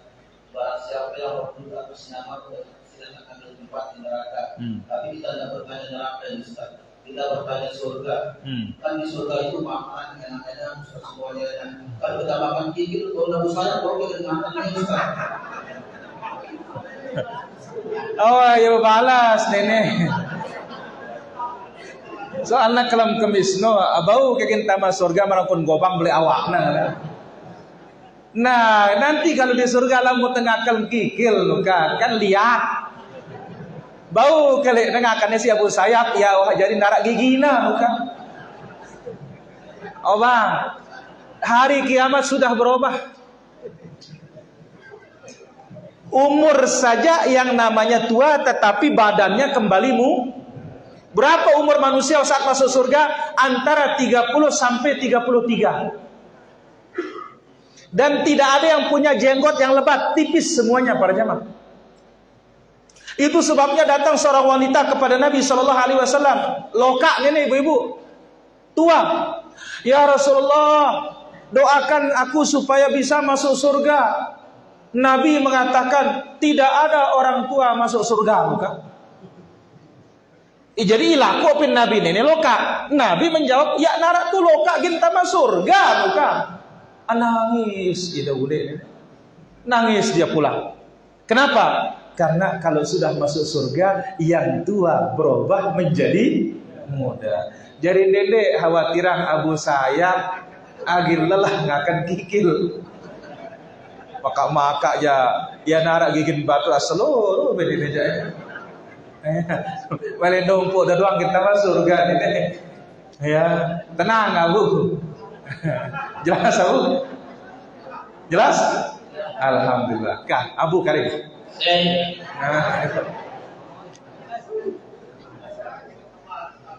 barang siapa yang berdua atas nama silakan ambil tempat di neraka. Tapi kita tidak bertanya neraka ya Ustaz. Kita bertanya surga. Kan di surga itu makanan enak-enak Ustaz, semuanya enak. Kalau kita makan kikil, kalau nabu saya, kalau kita makan ya Ustaz. Oh, ayo balas nenek. Soalnya kelam kemisno abau kekinta mas surga marapun gopang beli awakna. Nah, nanti kalau di surga lamu tengah kelem kikil luka kan lihat. Bau kali nengakannya si Abu Sayyaf ya wah jadi narak gigina luka. Oh bang, hari kiamat sudah berubah. Umur saja yang namanya tua, tetapi badannya kembali Berapa umur manusia saat masuk surga? Antara 30 sampai 33. Dan tidak ada yang punya jenggot yang lebat, tipis semuanya para jamaah. Itu sebabnya datang seorang wanita kepada Nabi SAW, lokak ini ibu-ibu, tua. Ya Rasulullah, doakan aku supaya bisa masuk surga. Nabi mengatakan tidak ada orang tua masuk surga, bukan? Jadi ilaku pin Nabi ini loka. Nabi menjawab, ya narak tu loka ginta masuk surga, bukan? Nangis dia boleh. Nangis dia pulang. Kenapa? Karena kalau sudah masuk surga, yang tua berubah menjadi muda. Jadi dedek khawatiran abu saya agir lelah ngakan kikil. Maka ya narak gigin batu seluruh bede aja. Balik numpuk dah doang kita masuk surga ini. Ya, tenang abu. Jelas abu? Jelas? Alhamdulillah. Kah, Abu Karim.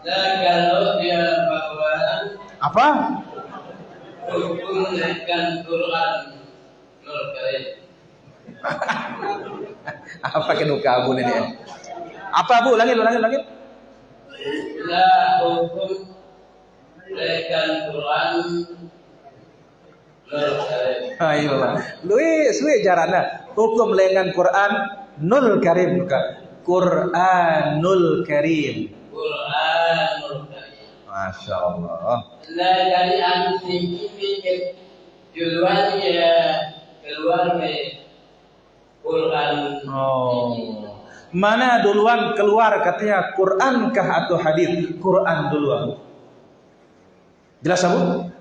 Nah, kalau dia bawa Apa? hukum naikkan Quran Nur Karim. Apa kenuka Abu ini? Apa Abu? Ulangi. Nah, hukum naikkan Quran Nur Karim. Ayolah. Luis jarana. Hukum lengan Quran Nul Karim bukan. Quranul Karim. Quranul Karim. Masya Allah. Nah, dari ansi ini duluan ya keluar ke Quran. Oh. Mana duluan keluar katanya Quran kah atau hadis? Quran duluan. Jelas Abu?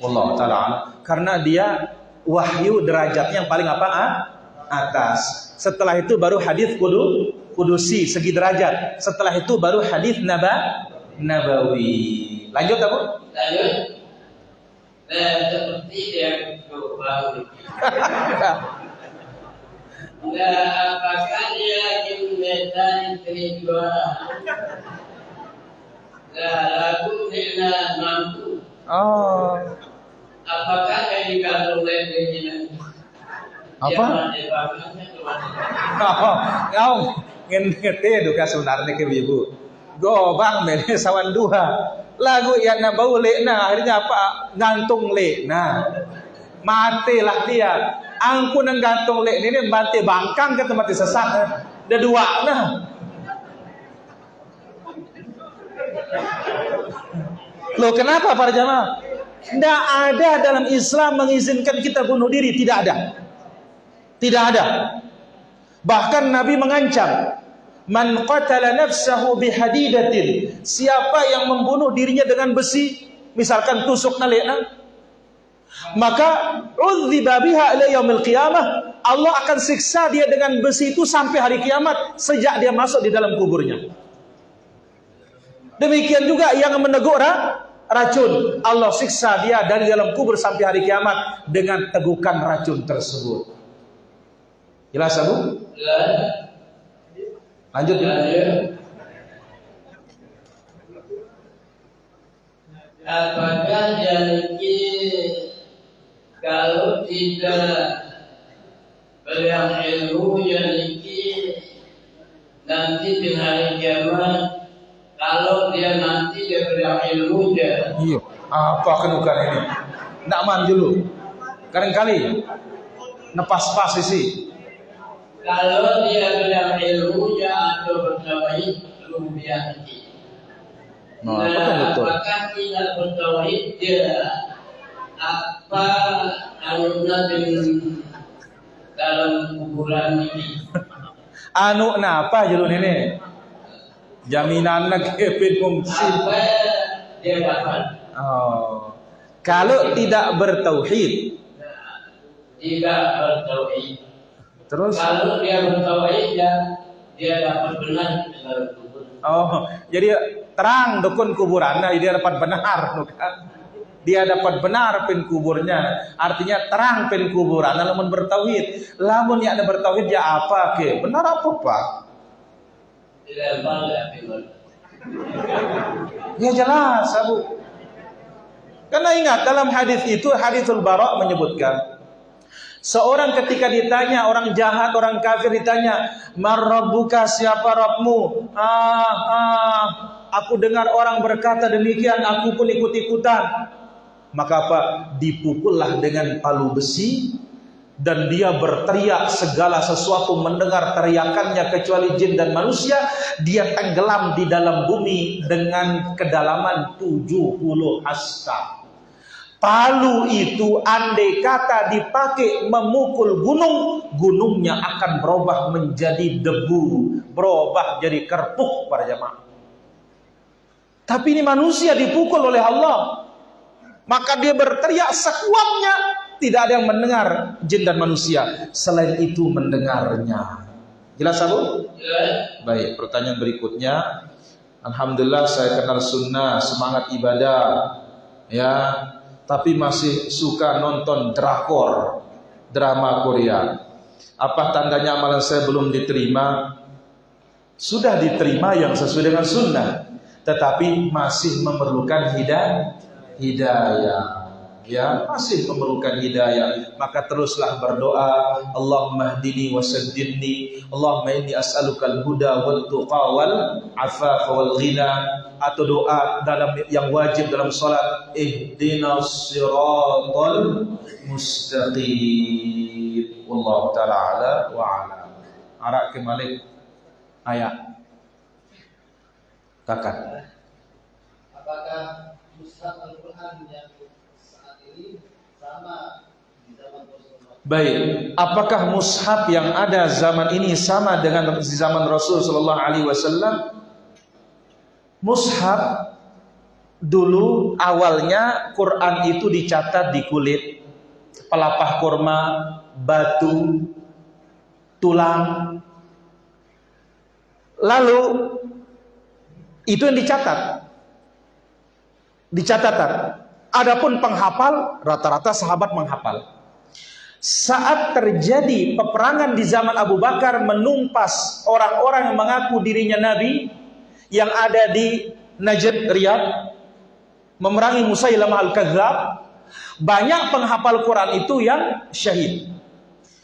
Wallahu ta'ala. Karena dia wahyu derajatnya yang paling atas. Setelah itu baru hadis kudusi segi derajat. Setelah itu baru hadis nabawi. Lanjut Abu? Lanjut. Nah, seperti yang kau tahu. Nah, apakah dia lagi medan kedua? Nah, lagu tidak mampu. Oh. Apakah yang digantung ini? Apa? Kau ngerti duka sebenarnya ke ibu. Gobang mele sawan duha. Lagu yang nak bau lekna akhirnya apa? Gantung lekna. Matilah dia. Angku nang gantung lek ini mati bangkang ke tempat sesat. Dah dua nah. Loh kenapa para jamaah? Tidak ada dalam Islam mengizinkan kita bunuh diri. Tidak ada. Tidak ada. Bahkan Nabi mengancam, man qatala nafsahu bihadidatin, siapa yang membunuh dirinya dengan besi, misalkan tusuk nalekna, maka udziba biha ila yaumil qiyamah, Allah akan siksa dia dengan besi itu sampai hari kiamat, sejak dia masuk di dalam kuburnya. Demikian juga yang menegur racun, Allah siksa dia dari dalam kubur sampai hari kiamat dengan tegukan racun tersebut. Jelas Abu? Lanjut ya. Apakah janji kalau tidak berilmu janji nanti di hari kiamat, kalau dia nanti dia berilmu dia. Iya. Apa kenukan ini? Ndak man dulu. Kadang-kali nepas-pas isi. Kalau dia berilmu dia atau bertauhid belum dia nanti. Nah, betul. Apakah tidak bertauhid dia apa anunya dalam kuburan ini? Anu napa julun ini? Jaminan kepin fungsi. Apa dia dapat? Oh. Kalau tidak bertauhid, Tidak bertauhid. terus Kalau dia bertauhid dia dapat benar di dalam kubur. oh, jadi terang dukun kuburan, dia dapat benar bukan? Dia dapat benar pen kuburnya, artinya terang pen kuburan. Lamun bertauhid, lamun ya ada bertauhid ya apa ke? Benar apa pak? Ya jelas, Abu. Karena ingat dalam hadis itu, haditsul Bara menyebutkan, seorang ketika ditanya, orang jahat, orang kafir ditanya, "Man rabbuka?" Siapa Rabbmu? Aku dengar orang berkata demikian, aku pun ikut-ikutan. Maka apa? Dipukullah dengan palu besi, dan dia berteriak, segala sesuatu mendengar teriakannya kecuali jin dan manusia. Dia tenggelam di dalam bumi dengan kedalaman 70 hasta. Palu itu andai kata dipakai memukul gunung, gunungnya akan berubah menjadi debu, berubah jadi kerpuk para jamaah. Tapi ini manusia dipukul oleh Allah, maka dia berteriak sekuatnya, tidak ada yang mendengar, jin dan manusia. Selain itu mendengarnya. Jelas Abu? Ya. Baik, pertanyaan berikutnya. Alhamdulillah saya kenal sunnah, semangat ibadah, ya, tapi masih suka nonton drakor, drama Korea. Apa tandanya amalan saya belum diterima? Sudah diterima yang sesuai dengan sunnah, tetapi masih memerlukan hidayah, ya, masih memerlukan hidayah. Maka teruslah berdoa, Allahumma hdini wa saddidni, Allahumma inni as'alukal huda wal tuqa wal afafa wal ghina. Atau doa dalam yang wajib dalam salat, ihdinas siratal mustaqim. Wallahu taala ala wa ala. Arak ke Malik ayat kakak. Apakah mushaf Al-Quran yang saat ini sama di zaman Rasulullah? Baik, apakah mushaf yang ada zaman ini sama dengan di zaman Rasul sallallahu alaihi wasallam? Mushaf dulu awalnya Quran itu dicatat di kulit, pelapah kurma, batu, tulang. Lalu itu yang dicatat. Dicatatan. Adapun penghafal, rata-rata sahabat menghafal. Saat terjadi peperangan di zaman Abu Bakar menumpas orang-orang yang mengaku dirinya Nabi yang ada di Najd Riyadh, memerangi Musailamah Al-Kadzdzab, banyak penghafal Quran itu yang syahid.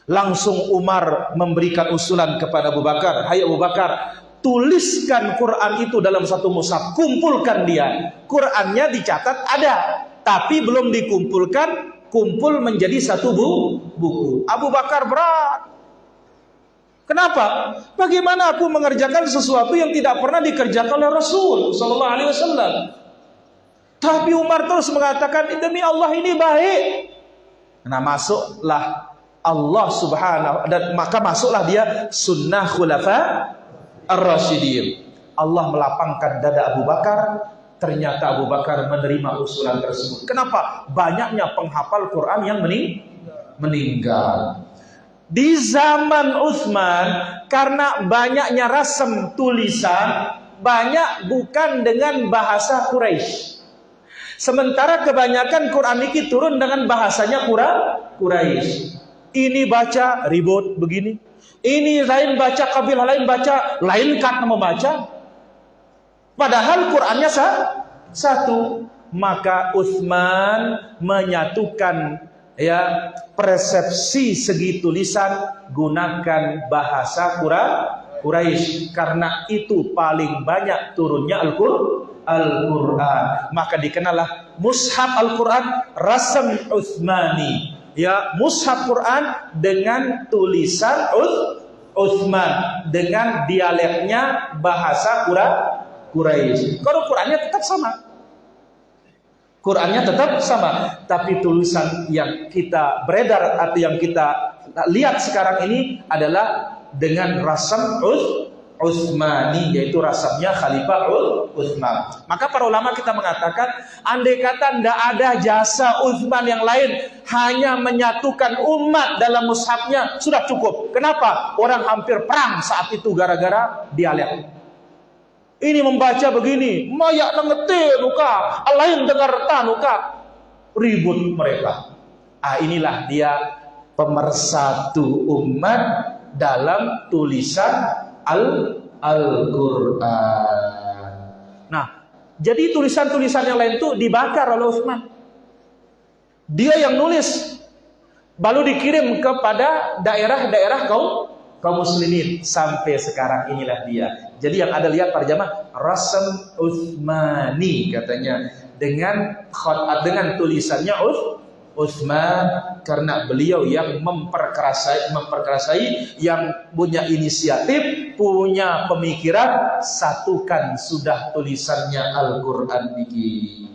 Langsung Umar memberikan usulan kepada Abu Bakar, "Hai Abu Bakar, tuliskan Quran itu dalam satu mushaf, kumpulkan dia. Qurannya dicatat ada, tapi belum dikumpulkan, kumpul menjadi satu buku." Abu Bakar berat. Kenapa? Bagaimana aku mengerjakan sesuatu yang tidak pernah dikerjakan oleh Rasul sallallahu alaihi wasallam? Tapi Umar terus mengatakan, demi Allah ini baik. Nah, masuklah Allah subhanahu, dan maka masuklah dia sunnah khulafa Ar-Rasyidin. Allah melapangkan dada Abu Bakar. Ternyata Abu Bakar menerima usulan tersebut. Kenapa? Banyaknya penghafal Quran yang meninggal. Di zaman Utsman, karena banyaknya rasem tulisan, banyak bukan dengan bahasa Quraisy. Sementara kebanyakan Quran ini turun dengan bahasanya Quraisy. Ini baca ribut begini, ini lain baca, kabilah lain baca, lain kata membaca. Padahal Qurannya satu. Maka Utsman menyatukan ya persepsi segi tulisan, gunakan bahasa Quraisy, karena itu paling banyak turunnya Al-Quran. Maka dikenallah mushaf Al-Quran rasam Utsmani, ya, mushaf Quran dengan tulisan Utsman, dengan dialeknya bahasa Quraisy. Kalau Qurannya tetap sama, Qurannya tetap sama, tapi tulisan yang kita beredar atau yang kita lihat sekarang ini adalah dengan rasam Utsmani, yaitu rasamnya Khalifah Utsman. Maka para ulama kita mengatakan, andai kata tidak ada jasa Utsman yang lain, hanya menyatukan umat dalam mushafnya sudah cukup. Kenapa? Orang hampir perang saat itu gara-gara dialek. Ini membaca begini, mayak nengete luka, lain dengar tanuka. ribut mereka. Inilah dia pemersatu umat dalam tulisan Al-Quran. Nah, jadi tulisan-tulisan yang lain itu dibakar oleh Utsman. Dia yang nulis, lalu dikirim kepada daerah-daerah kaum muslimin. Sampai sekarang inilah dia. Jadi yang ada lihat para jamaah, Rasm Utsmani katanya, dengan tulisannya Utsman, karena beliau yang memperkerasai, yang punya inisiatif, punya pemikiran, satukan sudah tulisannya Al-Quran ini.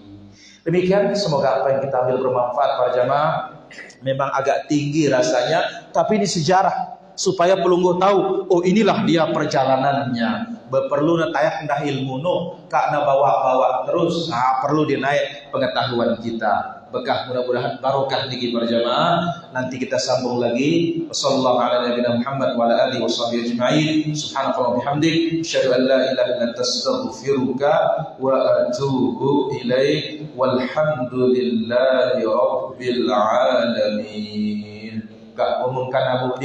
Demikian, semoga apa yang kita ambil bermanfaat para jamaah. Memang agak tinggi rasanya, tapi ini sejarah supaya pelungguh tahu, oh inilah dia perjalanannya. Perlu natayak ndah ilmu no, karena bawa-bawa terus. Perlu dinaik pengetahuan kita. Bekah mudah-mudahan barokah niki para jamaah. Nanti kita sambung lagi. Wassallallahu ala nabiyina Muhammad wa ala alihi washabihi ajma'in. Subhanallahi wa bihamdik, asyhadu an la ilaha illa anta astaghfiruka wa atubu ilaik. Walhamdulillahi rabbil alamin. Gak umumkan Abu